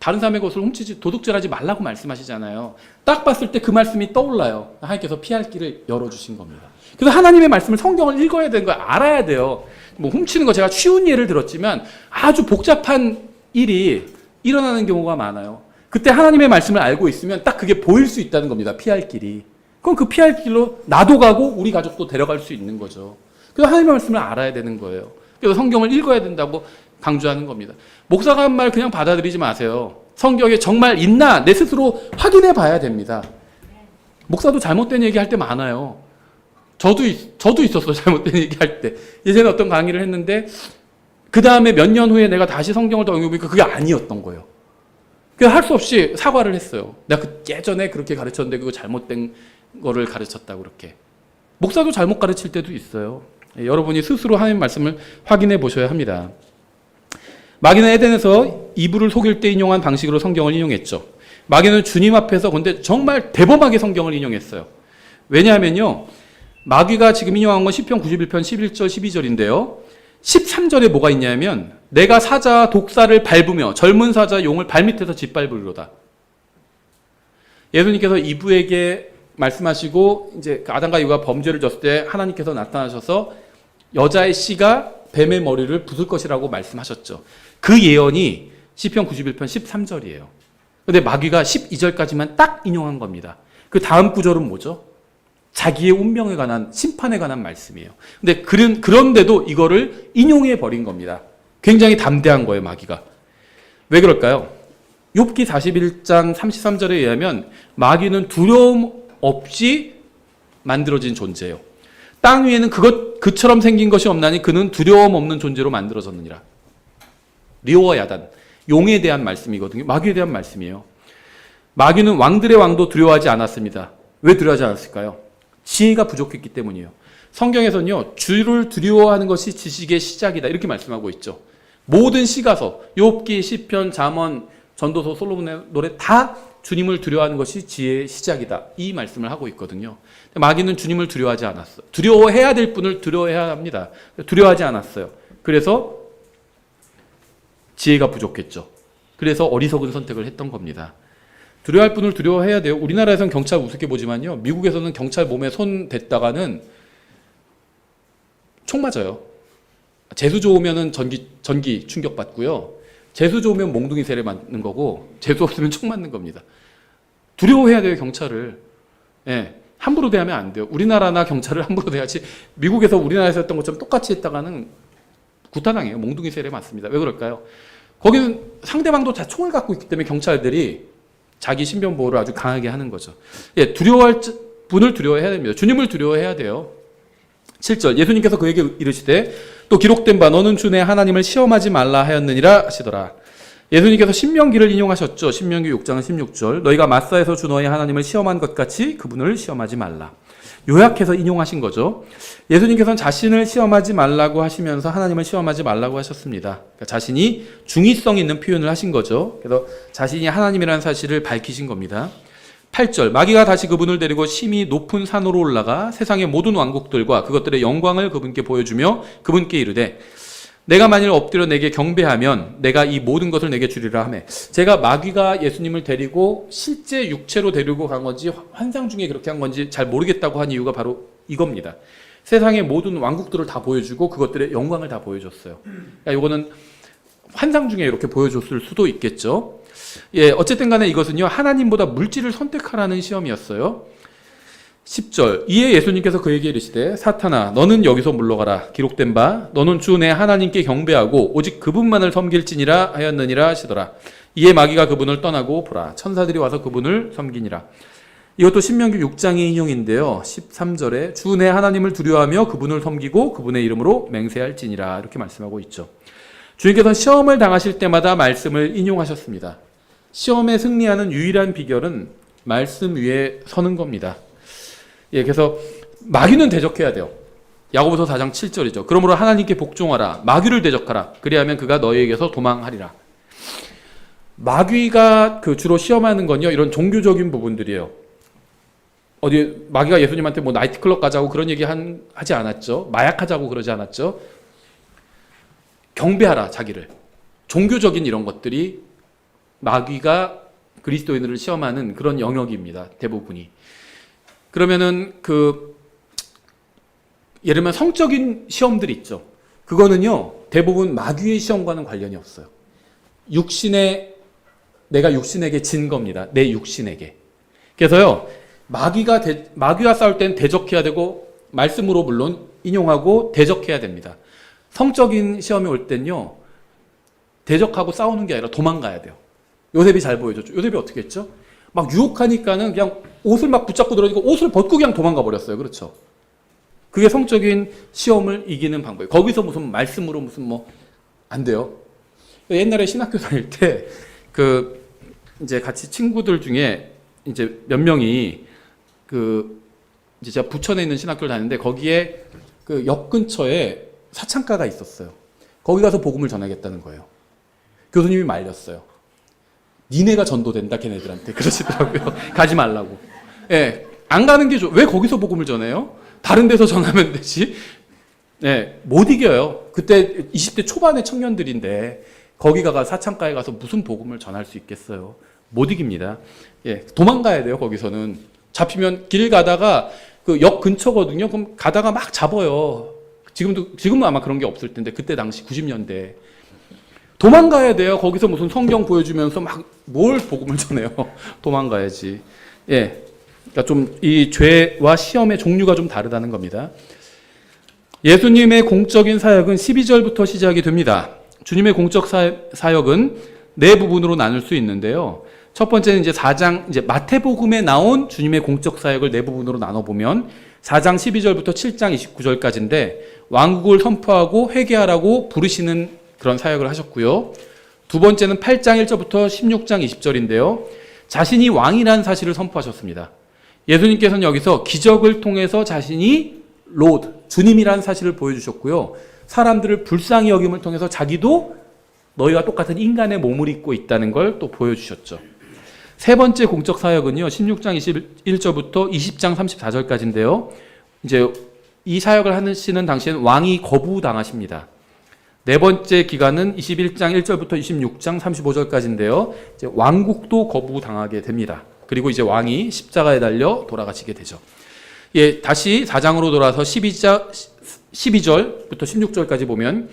다른 사람의 것을 훔치지 도둑질하지 말라고 말씀하시잖아요. 딱 봤을 때 그 말씀이 떠올라요. 하나님께서 피할 길을 열어주신 겁니다. 그래서 하나님의 말씀을 성경을 읽어야 되는 걸 알아야 돼요. 뭐 훔치는 거 제가 쉬운 예를 들었지만 아주 복잡한 일이 일어나는 경우가 많아요. 그때 하나님의 말씀을 알고 있으면 딱 그게 보일 수 있다는 겁니다. 피할 길이. 그럼 그 피할 길로 나도 가고 우리 가족도 데려갈 수 있는 거죠. 그래서 하나님의 말씀을 알아야 되는 거예요. 그래서 성경을 읽어야 된다고 강조하는 겁니다. 목사가 한 말 그냥 받아들이지 마세요. 성경에 정말 있나 내 스스로 확인해 봐야 됩니다. 목사도 잘못된 얘기할 때 많아요. 저도 있었어요. 잘못된 얘기할 때. 예전에 어떤 강의를 했는데 그 다음에 몇 년 후에 내가 다시 성경을 더 읽어보니까 그게 아니었던 거예요. 그래서 할 수 없이 사과를 했어요. 내가 예전에 그렇게 가르쳤는데 그거 잘못된 거를 가르쳤다고 그렇게. 목사도 잘못 가르칠 때도 있어요. 여러분이 스스로 하나님 말씀을 확인해 보셔야 합니다. 마귀는 에덴에서 이브를 속일 때 인용한 방식으로 성경을 인용했죠. 마귀는 주님 앞에서 근데 정말 대범하게 성경을 인용했어요. 왜냐하면요. 마귀가 지금 인용한 건 시편 91편 11절 12절인데요. 13절에 뭐가 있냐면 내가 사자 독사를 밟으며 젊은 사자 용을 발밑에서 짓밟으리로다. 예수님께서 이브에게 말씀하시고 이제 아담과 이브가 범죄를 졌을 때 하나님께서 나타나셔서 여자의 씨가 뱀의 머리를 부술 것이라고 말씀하셨죠. 그 예언이 시편 91편 13절이에요. 근데 마귀가 12절까지만 딱 인용한 겁니다. 그 다음 구절은 뭐죠? 자기의 운명에 관한 심판에 관한 말씀이에요. 근데 그런데도 이거를 인용해 버린 겁니다. 굉장히 담대한 거예요, 마귀가. 왜 그럴까요? 욥기 41장 33절에 의하면 마귀는 두려움 없이 만들어진 존재예요. 땅 위에는 그처럼 생긴 것이 없나니 그는 두려움 없는 존재로 만들어졌느니라. 리오와 야단, 용에 대한 말씀이거든요. 마귀에 대한 말씀이에요. 마귀는 왕들의 왕도 두려워하지 않았습니다. 왜 두려워하지 않았을까요? 지혜가 부족했기 때문이에요. 성경에서는요, 주를 두려워하는 것이 지식의 시작이다 이렇게 말씀하고 있죠. 모든 시가서, 욥기, 시편, 잠언, 전도서, 솔로몬의 노래 다 주님을 두려워하는 것이 지혜의 시작이다 이 말씀을 하고 있거든요. 마귀는 주님을 두려워하지 않았어요. 두려워해야 될 분을 두려워해야 합니다. 두려워하지 않았어요. 그래서 지혜가 부족했죠. 그래서 어리석은 선택을 했던 겁니다. 두려워할 분을 두려워해야 돼요. 우리나라에서는 경찰 우습게 보지만요. 미국에서는 경찰 몸에 손 댔다가는 총 맞아요. 재수 좋으면 전기 충격받고요. 재수 좋으면 몽둥이 세례 맞는 거고 재수 없으면 총 맞는 겁니다. 두려워해야 돼요, 경찰을. 예, 함부로 대하면 안 돼요. 우리나라나 경찰을 함부로 대하지 미국에서 우리나라에서 했던 것처럼 똑같이 했다가는 구타당해요. 몽둥이 세례 맞습니다. 왜 그럴까요? 거기는 상대방도 다 총을 갖고 있기 때문에 경찰들이 자기 신변 보호를 아주 강하게 하는 거죠. 예, 두려워할 분을 두려워해야 됩니다. 주님을 두려워해야 돼요. 7절 예수님께서 그에게 이르시되 또 기록된 바 너는 주 내 하나님을 시험하지 말라 하였느니라 하시더라. 예수님께서 신명기를 인용하셨죠. 신명기 6장 16절 너희가 마사에서 주 너희 하나님을 시험한 것 같이 그분을 시험하지 말라. 요약해서 인용하신 거죠. 예수님께서는 자신을 시험하지 말라고 하시면서 하나님을 시험하지 말라고 하셨습니다. 그러니까 자신이 중의성 있는 표현을 하신 거죠. 그래서 자신이 하나님이라는 사실을 밝히신 겁니다. 8절 마귀가 다시 그분을 데리고 심히 높은 산으로 올라가 세상의 모든 왕국들과 그것들의 영광을 그분께 보여주며 그분께 이르되 내가 만일 엎드려 내게 경배하면 내가 이 모든 것을 내게 주리라 하매. 제가 마귀가 예수님을 데리고 실제 육체로 데리고 간 건지 환상 중에 그렇게 한 건지 잘 모르겠다고 한 이유가 바로 이겁니다. 세상의 모든 왕국들을 다 보여주고 그것들의 영광을 다 보여줬어요. 그러니까 이거는 환상 중에 이렇게 보여줬을 수도 있겠죠. 예, 어쨌든 간에 이것은요, 하나님보다 물질을 선택하라는 시험이었어요. 10절 이에 예수님께서 그에게 이르시되 사탄아 너는 여기서 물러가라. 기록된 바 너는 주 내 하나님께 경배하고 오직 그분만을 섬길지니라 하였느니라 하시더라. 이에 마귀가 그분을 떠나고 보라 천사들이 와서 그분을 섬기니라. 이것도 신명기 6장의 인용인데요. 13절에 주 내 하나님을 두려워하며 그분을 섬기고 그분의 이름으로 맹세할지니라 이렇게 말씀하고 있죠. 주님께서는 시험을 당하실 때마다 말씀을 인용하셨습니다. 시험에 승리하는 유일한 비결은 말씀 위에 서는 겁니다. 예, 그래서 마귀는 대적해야 돼요. 야고보서 4장 7절이죠. 그러므로 하나님께 복종하라. 마귀를 대적하라. 그리하면 그가 너희에게서 도망하리라. 마귀가 주로 시험하는 건요, 이런 종교적인 부분들이에요. 어디 마귀가 예수님한테 뭐 나이트클럽 가자고 그런 얘기 하지 않았죠. 마약하자고 그러지 않았죠. 경배하라 자기를. 종교적인 이런 것들이 마귀가 그리스도인들을 시험하는 그런 영역입니다. 대부분이. 그러면은 예를 들면 성적인 시험들이 있죠. 그거는요, 대부분 마귀의 시험과는 관련이 없어요. 내가 육신에게 진 겁니다. 내 육신에게. 그래서요, 마귀와 싸울 땐 대적해야 되고, 말씀으로 물론 인용하고 대적해야 됩니다. 성적인 시험이 올 땐요, 대적하고 싸우는 게 아니라 도망가야 돼요. 요셉이 잘 보여줬죠. 요셉이 어떻게 했죠? 막 유혹하니까는 그냥 옷을 막 붙잡고 들어가니까 옷을 벗고 그냥 도망가 버렸어요. 그렇죠? 그게 성적인 시험을 이기는 방법이에요. 거기서 무슨 말씀으로 안 돼요. 옛날에 신학교 다닐 때, 이제 같이 친구들 중에 이제 몇 명이 이제 제가 부천에 있는 신학교를 다니는데 거기에 역 근처에 사창가가 있었어요. 거기 가서 복음을 전하겠다는 거예요. 교수님이 말렸어요. 니네가 전도된다, 걔네들한테. 그러시더라고요. 가지 말라고. 예, 안 가는 게 왜 거기서 복음을 전해요? 다른 데서 전하면 되지. 예, 못 이겨요. 그때 20대 초반의 청년들인데 거기 사창가에 가서 무슨 복음을 전할 수 있겠어요? 못 이깁니다. 예, 도망가야 돼요, 거기서는. 잡히면 길 가다가 역 근처거든요. 그럼 가다가 막 잡아요. 지금은 아마 그런 게 없을 텐데, 그때 당시 90년대. 도망가야 돼요. 거기서 무슨 성경 보여주면서 뭘 복음을 전해요. 도망가야지. 예. 그러니까 좀 이 죄와 시험의 종류가 좀 다르다는 겁니다. 예수님의 공적인 사역은 12절부터 시작이 됩니다. 주님의 공적 사역은 네 부분으로 나눌 수 있는데요. 첫 번째는 이제 4장, 이제 마태복음에 나온 주님의 공적 사역을 네 부분으로 나눠보면 4장 12절부터 7장 29절까지인데 왕국을 선포하고 회개하라고 부르시는 그런 사역을 하셨고요. 두 번째는 8장 1절부터 16장 20절인데요. 자신이 왕이라는 사실을 선포하셨습니다. 예수님께서는 여기서 기적을 통해서 자신이 로드, 주님이라는 사실을 보여주셨고요. 사람들을 불쌍히 여김을 통해서 자기도 너희와 똑같은 인간의 몸을 입고 있다는 걸 또 보여주셨죠. 세 번째 공적 사역은요, 16장 21절부터 20장 34절까지인데요. 이제 이 사역을 하시는 당시에는 왕이 거부당하십니다. 네 번째 기간은 21장 1절부터 26장 35절까지인데요. 이제 왕국도 거부당하게 됩니다. 그리고 이제 왕이 십자가에 달려 돌아가시게 되죠. 예, 다시 4장으로 돌아서 12절부터 16절까지 보면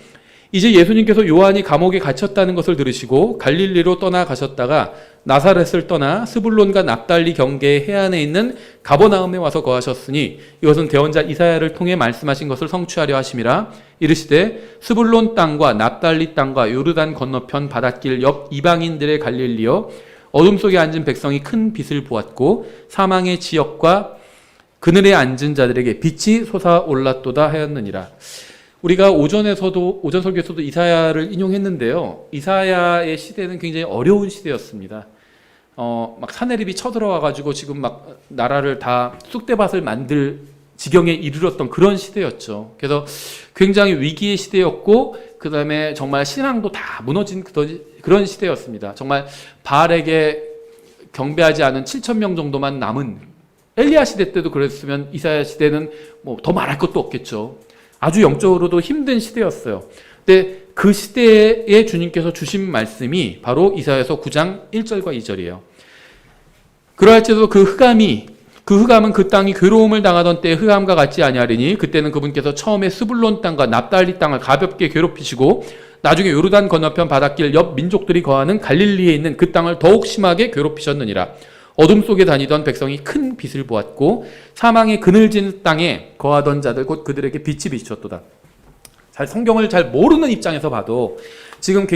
이제 예수님께서 요한이 감옥에 갇혔다는 것을 들으시고 갈릴리로 떠나가셨다가 나사렛을 떠나 스불론과 납달리 경계의 해안에 있는 가버나움에 와서 거하셨으니 이것은 대언자 이사야를 통해 말씀하신 것을 성취하려 하심이라. 이르시되 스불론 땅과 납달리 땅과 요르단 건너편 바닷길 옆 이방인들의 갈릴리여, 어둠 속에 앉은 백성이 큰 빛을 보았고 사망의 지역과 그늘에 앉은 자들에게 빛이 솟아올랐도다 하였느니라. 우리가 오전 설교에서도 이사야를 인용했는데요. 이사야의 시대는 굉장히 어려운 시대였습니다. 막 사내립이 쳐들어와가지고 지금 막 나라를 다 쑥대밭을 만들 지경에 이르렀던 그런 시대였죠. 그래서 굉장히 위기의 시대였고, 그 다음에 정말 신앙도 다 무너진 그런 시대였습니다. 정말 바알에게 경배하지 않은 7,000명 정도만 남은, 엘리야 시대 때도 그랬으면 이사야 시대는 뭐 더 말할 것도 없겠죠. 아주 영적으로도 힘든 시대였어요. 근데 그 시대에 주님께서 주신 말씀이 바로 이사야서 9장 1절과 2절이에요. 그러할지라도 그 흑암은 그 땅이 괴로움을 당하던 때의 흑암과 같지 아니하리니 그때는 그분께서 처음에 스불론 땅과 납달리 땅을 가볍게 괴롭히시고 나중에 요르단 건너편 바닷길 옆 민족들이 거하는 갈릴리에 있는 그 땅을 더욱 심하게 괴롭히셨느니라. 어둠 속에 다니던 백성이 큰 빛을 보았고 사망의 그늘진 땅에 거하던 자들 곧 그들에게 빛이 비추었도다. 성경을 잘 모르는 입장에서 봐도 지금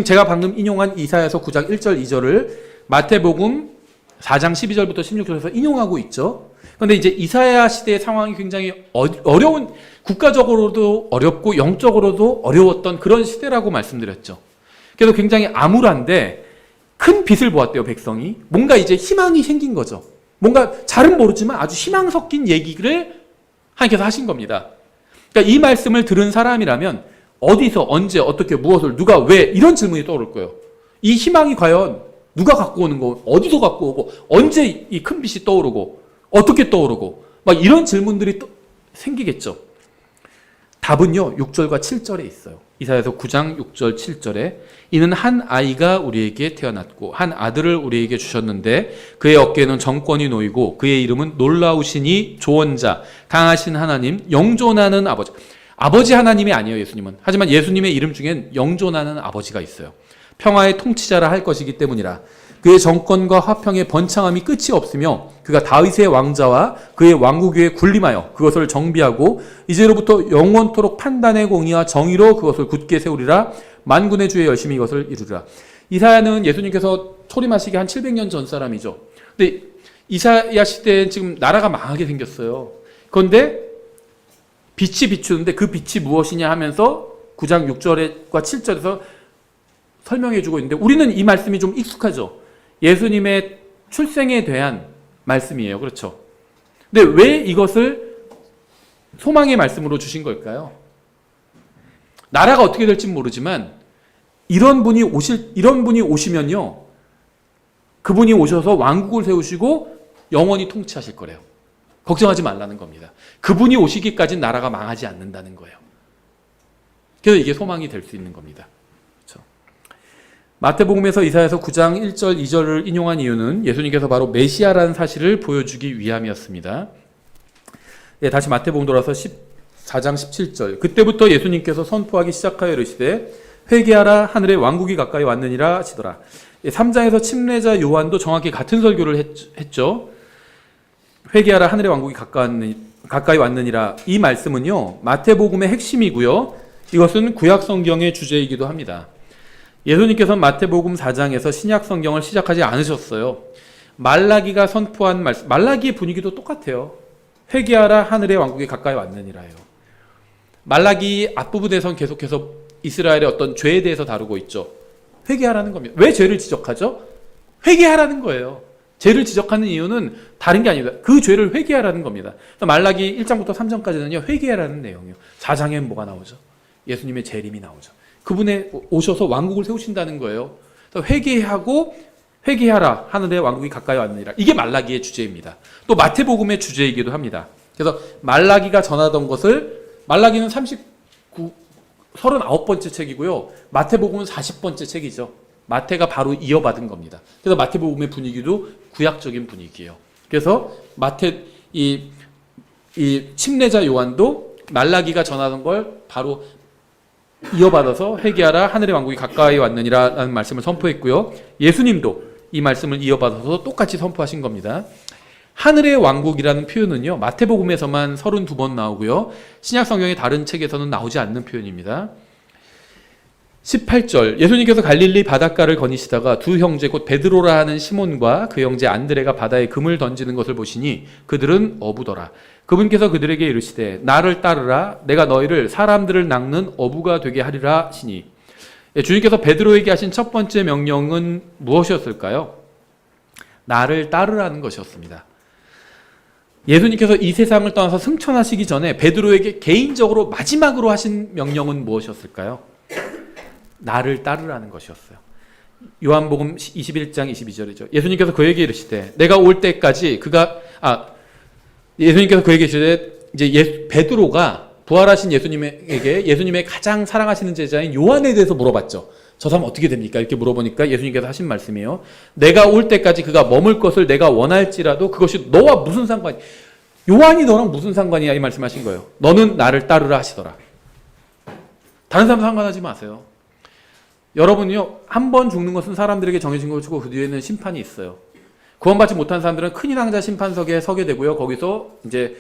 제가 방금 인용한 이사야서 9장 1절 2절을 마태복음 4장 12절부터 16절에서 인용하고 있죠. 그런데 이제 이사야 시대의 상황이 굉장히 어려운, 국가적으로도 어렵고 영적으로도 어려웠던 그런 시대라고 말씀드렸죠. 그래서 굉장히 암울한데 큰 빛을 보았대요, 백성이. 뭔가 이제 희망이 생긴 거죠. 뭔가 잘은 모르지만 아주 희망 섞인 얘기를 하나님께서 하신 겁니다. 그러니까 이 말씀을 들은 사람이라면 어디서, 언제, 어떻게, 무엇을, 누가, 왜 이런 질문이 떠오를 거예요. 이 희망이 과연 누가 갖고 오는 거, 어디서 갖고 오고, 언제 이 큰 빛이 떠오르고, 어떻게 떠오르고, 막 이런 질문들이 생기겠죠. 답은요 6절과 7절에 있어요. 이사야서 9장 6절 7절에 이는 한 아이가 우리에게 태어났고 한 아들을 우리에게 주셨는데 그의 어깨에는 정권이 놓이고 그의 이름은 놀라우시니 조언자 강하신 하나님 영존하는 아버지. 아버지 하나님이 아니에요 예수님은. 하지만 예수님의 이름 중엔 영존하는 아버지가 있어요. 평화의 통치자라 할 것이기 때문이라. 그의 정권과 화평의 번창함이 끝이 없으며 그가 다윗의 왕자와 그의 왕국 위에 군림하여 그것을 정비하고 이제로부터 영원토록 판단의 공의와 정의로 그것을 굳게 세우리라. 만군의 주의 열심히 이것을 이루리라. 이사야는 예수님께서 초림하시기 한 700년 전 사람이죠. 근데 이사야 시대에 지금 나라가 망하게 생겼어요. 그런데 빛이 비추는데 그 빛이 무엇이냐 하면서 9장 6절과 7절에서 설명해 주고 있는데 우리는 이 말씀이 좀 익숙하죠. 예수님의 출생에 대한 말씀이에요. 그렇죠? 근데 왜 이것을 소망의 말씀으로 주신 걸까요? 나라가 어떻게 될지 모르지만 이런 분이 오시면요. 그분이 오셔서 왕국을 세우시고 영원히 통치하실 거래요. 걱정하지 말라는 겁니다. 그분이 오시기까지는 나라가 망하지 않는다는 거예요. 그래서 이게 소망이 될 수 있는 겁니다. 마태복음에서 이사야서 9장 1절 2절을 인용한 이유는 예수님께서 바로 메시아라는 사실을 보여주기 위함이었습니다. 네, 다시 마태복음 돌아서 14장 17절 그때부터 예수님께서 선포하기 시작하여 이르시되 회개하라 하늘의 왕국이 가까이 왔느니라 하시더라. 3장에서 침례자 요한도 정확히 같은 설교를 했죠. 회개하라 하늘의 왕국이 가까이 왔느니라. 이 말씀은요 마태복음의 핵심이고요. 이것은 구약 성경의 주제이기도 합니다. 예수님께서는 마태복음 4장에서 신약 성경을 시작하지 않으셨어요. 말라기가 선포한 말씀, 말라기의 분위기도 똑같아요. 회개하라 하늘의 왕국이 가까이 왔느니라요. 말라기 앞부분에선 계속해서 이스라엘의 어떤 죄에 대해서 다루고 있죠. 회개하라는 겁니다. 왜 죄를 지적하죠? 회개하라는 거예요. 죄를 지적하는 이유는 다른 게 아닙니다. 그 죄를 회개하라는 겁니다. 말라기 1장부터 3장까지는요 회개하라는 내용이에요. 4장엔 뭐가 나오죠? 예수님의 재림이 나오죠. 그분의 오셔서 왕국을 세우신다는 거예요. 회개하라 하늘의 왕국이 가까이 왔느니라. 이게 말라기의 주제입니다. 또 마태복음의 주제이기도 합니다. 그래서 말라기가 전하던 것을 말라기는 39번째 책이고요. 마태복음은 40번째 책이죠. 마태가 바로 이어받은 겁니다. 그래서 마태복음의 분위기도 구약적인 분위기예요. 그래서 이 침례자 요한도 말라기가 전하던 걸 바로 이어받아서 회개하라 하늘의 왕국이 가까이 왔느니라 라는 말씀을 선포했고요. 예수님도 이 말씀을 이어받아서 똑같이 선포하신 겁니다. 하늘의 왕국이라는 표현은요 마태복음에서만 32번 나오고요. 신약성경의 다른 책에서는 나오지 않는 표현입니다. 18절 예수님께서 갈릴리 바닷가를 거니시다가 두 형제 곧 베드로라 하는 시몬과 그 형제 안드레가 바다에 금을 던지는 것을 보시니 그들은 어부더라. 그분께서 그들에게 이르시되 나를 따르라. 내가 너희를 사람들을 낚는 어부가 되게 하리라 하시니. 주님께서 베드로에게 하신 첫 번째 명령은 무엇이었을까요? 나를 따르라는 것이었습니다. 예수님께서 이 세상을 떠나서 승천하시기 전에 베드로에게 개인적으로 마지막으로 하신 명령은 무엇이었을까요? 나를 따르라는 것이었어요. 요한복음 21장 22절이죠. 예수님께서 그에게 이르시되 내가 올 때까지 예수님께서 그에게 이르시되 이제 베드로가 부활하신 예수님에게 예수님의 가장 사랑하시는 제자인 요한에 대해서 물어봤죠. 저 사람 어떻게 됩니까? 이렇게 물어보니까 예수님께서 하신 말씀이에요. 내가 올 때까지 그가 머물 것을 내가 원할지라도 그것이 너와 무슨 상관이 요한이 너랑 무슨 상관이야 이 말씀하신 거예요. 너는 나를 따르라 하시더라. 다른 사람 상관하지 마세요. 여러분요 한 번 죽는 것은 사람들에게 정해진 것이고 그 뒤에는 심판이 있어요. 구원받지 못한 사람들은 큰 인왕자 심판석에 서게 되고요. 거기서 이제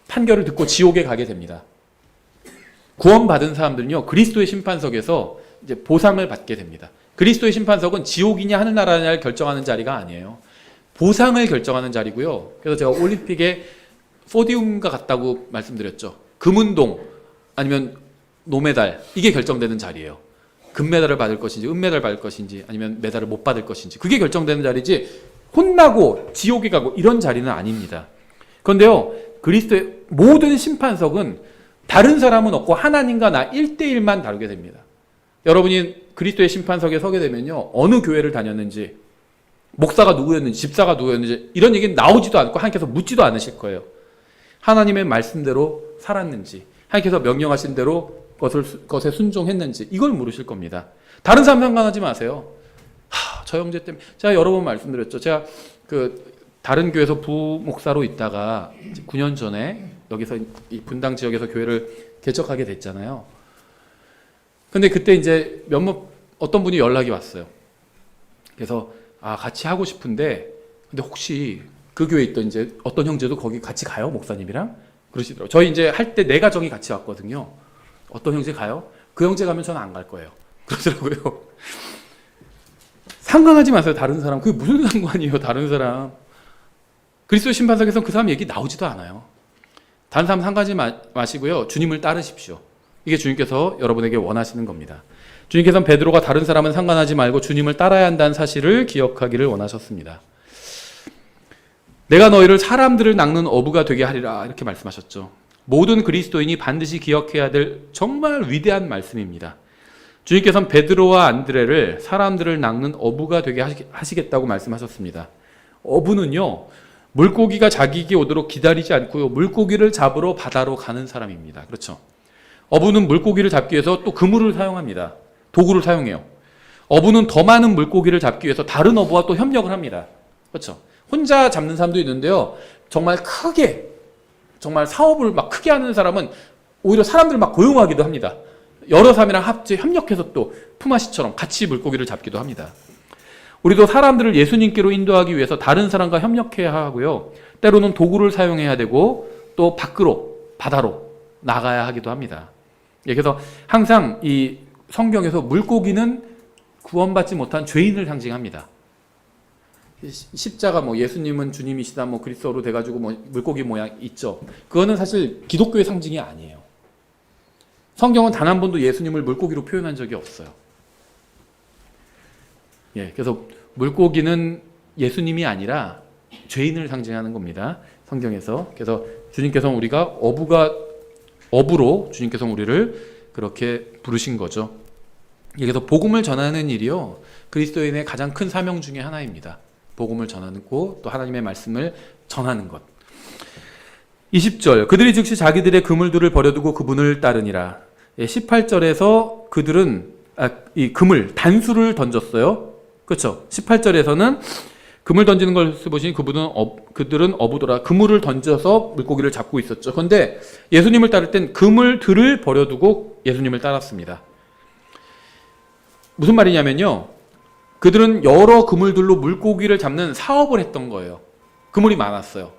판결을 듣고 지옥에 가게 됩니다. 구원받은 사람들은요 그리스도의 심판석에서 이제 보상을 받게 됩니다. 그리스도의 심판석은 지옥이냐 하늘나라냐를 결정하는 자리가 아니에요. 보상을 결정하는 자리고요. 그래서 제가 올림픽에 포디움과 같다고 말씀드렸죠. 금운동 아니면 노메달 이게 결정되는 자리예요. 금메달을 받을 것인지 은메달을 받을 것인지 아니면 메달을 못 받을 것인지 그게 결정되는 자리지 혼나고 지옥에 가고 이런 자리는 아닙니다. 그런데요 그리스도의 모든 심판석은 다른 사람은 없고 하나님과 나 1대1만 다루게 됩니다. 여러분이 그리스도의 심판석에 서게 되면요 어느 교회를 다녔는지 목사가 누구였는지 집사가 누구였는지 이런 얘기는 나오지도 않고 하나님께서 묻지도 않으실 거예요. 하나님의 말씀대로 살았는지 하나님께서 명령하신 대로 것에 순종했는지 이걸 물으실 겁니다. 다른 사람 상관하지 마세요. 저 형제 때문에 제가 여러 번 말씀드렸죠. 제가 다른 교회에서 부목사로 있다가 9년 전에 여기서 이 분당 지역에서 교회를 개척하게 됐잖아요. 근데 그때 이제 어떤 분이 연락이 왔어요. 그래서 같이 하고 싶은데 근데 혹시 그 교회에 있던 이제 어떤 형제도 거기 같이 가요? 목사님이랑? 그러시더라고요. 저희 이제 할 때 네 가정이 같이 왔거든요. 어떤 형제 가요? 그 형제 가면 저는 안 갈 거예요. 그러더라고요. 상관하지 마세요. 다른 사람. 그게 무슨 상관이에요. 다른 사람. 그리스도 심판석에서 그 사람 얘기 나오지도 않아요. 다른 사람 상관하지 마시고요. 주님을 따르십시오. 이게 주님께서 여러분에게 원하시는 겁니다. 주님께서는 베드로가 다른 사람은 상관하지 말고 주님을 따라야 한다는 사실을 기억하기를 원하셨습니다. 내가 너희를 사람들을 낚는 어부가 되게 하리라 이렇게 말씀하셨죠. 모든 그리스도인이 반드시 기억해야 될 정말 위대한 말씀입니다. 주님께서는 베드로와 안드레를 사람들을 낚는 어부가 되게 하시겠다고 말씀하셨습니다. 어부는요, 물고기가 자기에게 오도록 기다리지 않고요, 물고기를 잡으러 바다로 가는 사람입니다. 그렇죠? 어부는 물고기를 잡기 위해서 또 그물을 사용합니다. 도구를 사용해요. 어부는 더 많은 물고기를 잡기 위해서 다른 어부와 또 협력을 합니다. 그렇죠? 혼자 잡는 사람도 있는데요, 정말 정말 사업을 막 크게 하는 사람은 오히려 사람들 막 고용하기도 합니다. 여러 사람이랑 협력해서 또 품앗이처럼 같이 물고기를 잡기도 합니다. 우리도 사람들을 예수님께로 인도하기 위해서 다른 사람과 협력해야 하고요, 때로는 도구를 사용해야 되고 또 바다로 나가야 하기도 합니다. 그래서 항상 이 성경에서 물고기는 구원받지 못한 죄인을 상징합니다. 십자가 예수님은 주님이시다 그리스도로 돼가지고 물고기 모양 있죠. 그거는 사실 기독교의 상징이 아니에요. 성경은 단 한 번도 예수님을 물고기로 표현한 적이 없어요. 그래서 물고기는 예수님이 아니라 죄인을 상징하는 겁니다. 성경에서. 그래서 주님께서는 우리가 어부로 주님께서 우리를 그렇게 부르신 거죠. 그래서 복음을 전하는 일이요, 그리스도인의 가장 큰 사명 중에 하나입니다. 복음을 전하고 또 하나님의 말씀을 전하는 것. 20절, 그들이 즉시 자기들의 그물들을 버려두고 그분을 따르니라. 18절에서 그들은 이 단수를 던졌어요. 그렇죠? 18절에서는 그물 던지는 것을 보시니 그들은 어부더라. 그물을 던져서 물고기를 잡고 있었죠. 그런데 예수님을 따를 땐 그물들을 버려두고 예수님을 따랐습니다. 무슨 말이냐면요, 그들은 여러 그물들로 물고기를 잡는 사업을 했던 거예요. 그물이 많았어요.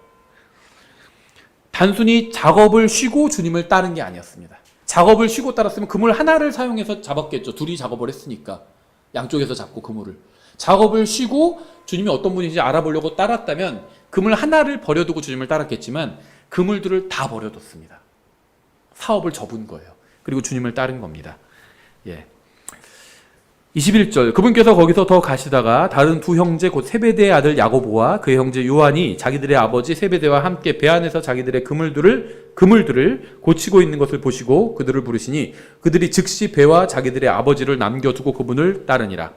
단순히 작업을 쉬고 주님을 따른 게 아니었습니다. 작업을 쉬고 따랐으면 그물 하나를 사용해서 잡았겠죠. 둘이 작업을 했으니까. 양쪽에서 잡고 그물을. 작업을 쉬고 주님이 어떤 분인지 알아보려고 따랐다면 그물 하나를 버려두고 주님을 따랐겠지만 그물들을 다 버려뒀습니다. 사업을 접은 거예요. 그리고 주님을 따른 겁니다. 21절, 그분께서 거기서 더 가시다가 다른 두 형제 곧 세베대의 아들 야고보와 그의 형제 요한이 자기들의 아버지 세베대와 함께 배 안에서 자기들의 그물들을 고치고 있는 것을 보시고 그들을 부르시니 그들이 즉시 배와 자기들의 아버지를 남겨두고 그분을 따르니라.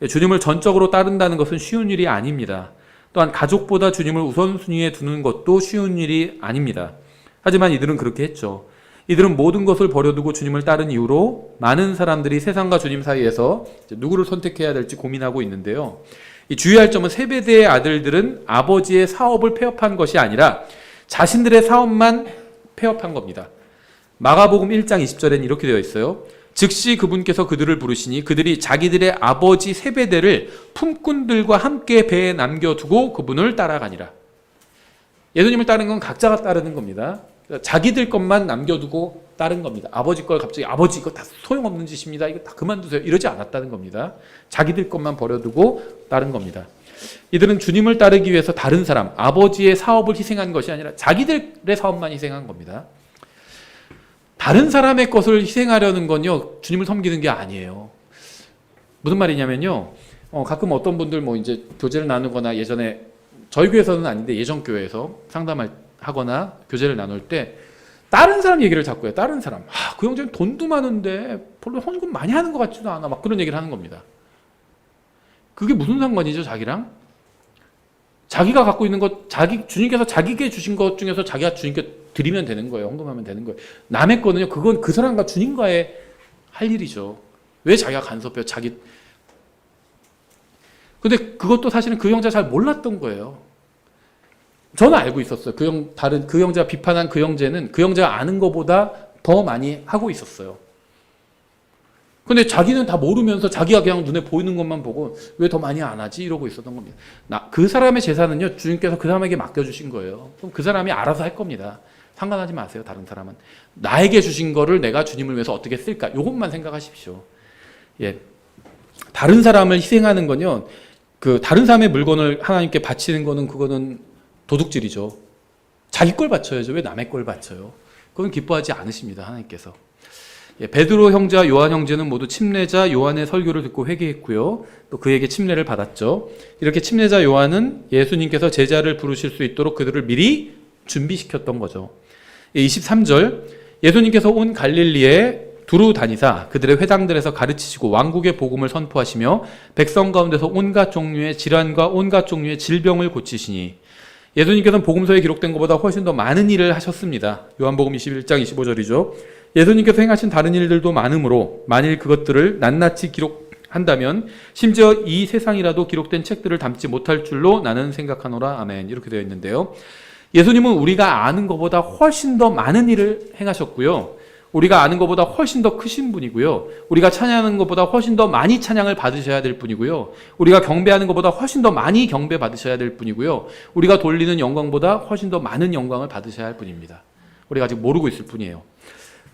주님을 전적으로 따른다는 것은 쉬운 일이 아닙니다. 또한 가족보다 주님을 우선순위에 두는 것도 쉬운 일이 아닙니다. 하지만 이들은 그렇게 했죠. 이들은 모든 것을 버려두고 주님을 따른 이후로 많은 사람들이 세상과 주님 사이에서 누구를 선택해야 될지 고민하고 있는데요. 이 주의할 점은 세베대의 아들들은 아버지의 사업을 폐업한 것이 아니라 자신들의 사업만 폐업한 겁니다. 마가복음 1장 20절에는 이렇게 되어 있어요. 즉시 그분께서 그들을 부르시니 그들이 자기들의 아버지 세베대를 품꾼들과 함께 배에 남겨두고 그분을 따라가니라. 예수님을 따르는 건 각자가 따르는 겁니다. 자기들 것만 남겨두고 따른 겁니다. 아버지 걸 갑자기 아버지 이거 다 소용없는 짓입니다. 이거 다 그만두세요. 이러지 않았다는 겁니다. 자기들 것만 버려두고 따른 겁니다. 이들은 주님을 따르기 위해서 다른 사람, 아버지의 사업을 희생한 것이 아니라 자기들의 사업만 희생한 겁니다. 다른 사람의 것을 희생하려는 건요, 주님을 섬기는 게 아니에요. 무슨 말이냐면요, 가끔 어떤 분들 이제 교제를 나누거나 예전에 저희 교회에서는 아닌데 예전 교회에서 상담하거나 교제를 나눌 때 다른 사람 얘기를 자꾸 해요. 다른 사람. 그 형제는 돈도 많은데 별로 헌금 많이 하는 것 같지도 않아. 막 그런 얘기를 하는 겁니다. 그게 무슨 상관이죠, 자기랑? 자기가 갖고 있는 것, 주님께서 자기에게 주신 것 중에서 자기가 주님께 드리면 되는 거예요. 헌금하면 되는 거예요. 남의 거는요, 그건 그 사람과 주님과의 할 일이죠. 왜 자기가 간섭해요? 근데 그것도 사실은 그 형제가 잘 몰랐던 거예요. 저는 알고 있었어요. 그 형제가 비판한 그 형제는 그 형제가 아는 것보다 더 많이 하고 있었어요. 근데 자기는 다 모르면서 자기가 그냥 눈에 보이는 것만 보고 왜 더 많이 안 하지? 이러고 있었던 겁니다. 그 사람의 재산은요, 주님께서 그 사람에게 맡겨주신 거예요. 그럼 그 사람이 알아서 할 겁니다. 상관하지 마세요, 다른 사람은. 나에게 주신 거를 내가 주님을 위해서 어떻게 쓸까? 이것만 생각하십시오. 예. 다른 사람을 희생하는 건요, 다른 사람의 물건을 하나님께 바치는 거는 그거는 도둑질이죠. 자기 걸 바쳐야죠. 왜 남의 걸 바쳐요? 그건 기뻐하지 않으십니다, 하나님께서. 예, 베드로 형제와 요한 형제는 모두 침례자 요한의 설교를 듣고 회개했고요. 또 그에게 침례를 받았죠. 이렇게 침례자 요한은 예수님께서 제자를 부르실 수 있도록 그들을 미리 준비시켰던 거죠. 23절, 예수님께서 온 갈릴리에 두루 다니사 그들의 회당들에서 가르치시고 왕국의 복음을 선포하시며 백성 가운데서 온갖 종류의 질환과 온갖 종류의 질병을 고치시니, 예수님께서는 복음서에 기록된 것보다 훨씬 더 많은 일을 하셨습니다. 요한복음 21장 25절이죠. 예수님께서 행하신 다른 일들도 많으므로 만일 그것들을 낱낱이 기록한다면 심지어 이 세상이라도 기록된 책들을 담지 못할 줄로 나는 생각하노라. 아멘. 이렇게 되어 있는데요. 예수님은 우리가 아는 것보다 훨씬 더 많은 일을 행하셨고요. 우리가 아는 것보다 훨씬 더 크신 분이고요. 우리가 찬양하는 것보다 훨씬 더 많이 찬양을 받으셔야 될 분이고요. 우리가 경배하는 것보다 훨씬 더 많이 경배 받으셔야 될 분이고요. 우리가 돌리는 영광보다 훨씬 더 많은 영광을 받으셔야 할 분입니다. 우리가 아직 모르고 있을 뿐이에요.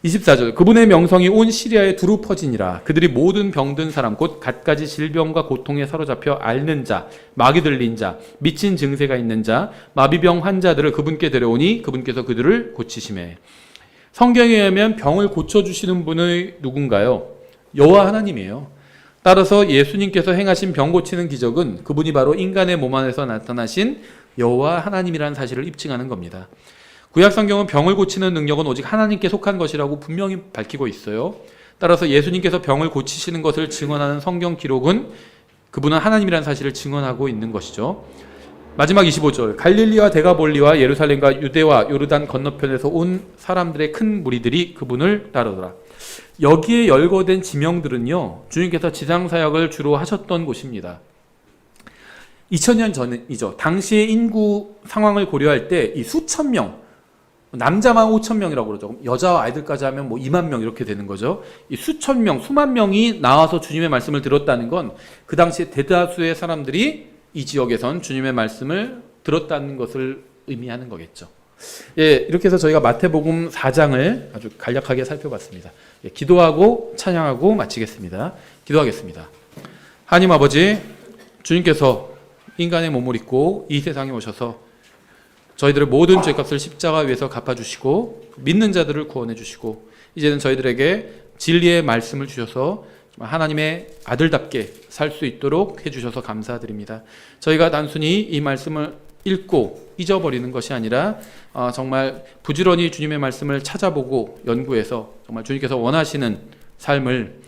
24절, 그분의 명성이 온 시리아에 두루 퍼지니라. 그들이 모든 병든 사람 곧 갖가지 질병과 고통에 사로잡혀 앓는 자, 마귀 들린 자, 미친 증세가 있는 자, 마비병 환자들을 그분께 데려오니 그분께서 그들을 고치시매. 성경에 의하면 병을 고쳐주시는 분이 누군가요? 여호와 하나님이에요. 따라서 예수님께서 행하신 병 고치는 기적은 그분이 바로 인간의 몸 안에서 나타나신 여호와 하나님이라는 사실을 입증하는 겁니다. 구약 성경은 병을 고치는 능력은 오직 하나님께 속한 것이라고 분명히 밝히고 있어요. 따라서 예수님께서 병을 고치시는 것을 증언하는 성경 기록은 그분은 하나님이라는 사실을 증언하고 있는 것이죠. 마지막 25절, 갈릴리와 데가볼리와 예루살렘과 유대와 요르단 건너편에서 온 사람들의 큰 무리들이 그분을 따르더라. 여기에 열거된 지명들은요, 주님께서 지상사역을 주로 하셨던 곳입니다. 2000년 전이죠. 당시의 인구 상황을 고려할 때 이 수천 명, 남자만 5,000명이라고 그러죠. 여자와 아이들까지 하면 뭐 2만 명 이렇게 되는 거죠. 이 수천 명, 수만 명이 나와서 주님의 말씀을 들었다는 건 그 당시에 대다수의 사람들이 이 지역에선 주님의 말씀을 들었다는 것을 의미하는 거겠죠. 예, 이렇게 해서 저희가 마태복음 4장을 아주 간략하게 살펴봤습니다. 예, 기도하고 찬양하고 마치겠습니다. 기도하겠습니다. 하나님 아버지, 주님께서 인간의 몸을 입고 이 세상에 오셔서 저희들의 모든 죄값을 십자가 위에서 갚아주시고 믿는 자들을 구원해 주시고 이제는 저희들에게 진리의 말씀을 주셔서 하나님의 아들답게 살 수 있도록 해주셔서 감사드립니다. 저희가 단순히 이 말씀을 읽고 잊어버리는 것이 아니라 정말 부지런히 주님의 말씀을 찾아보고 연구해서 정말 주님께서 원하시는 삶을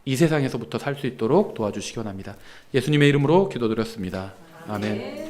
이 세상에서부터 살 수 있도록 도와주시기 원합니다. 예수님의 이름으로 기도드렸습니다. 아멘.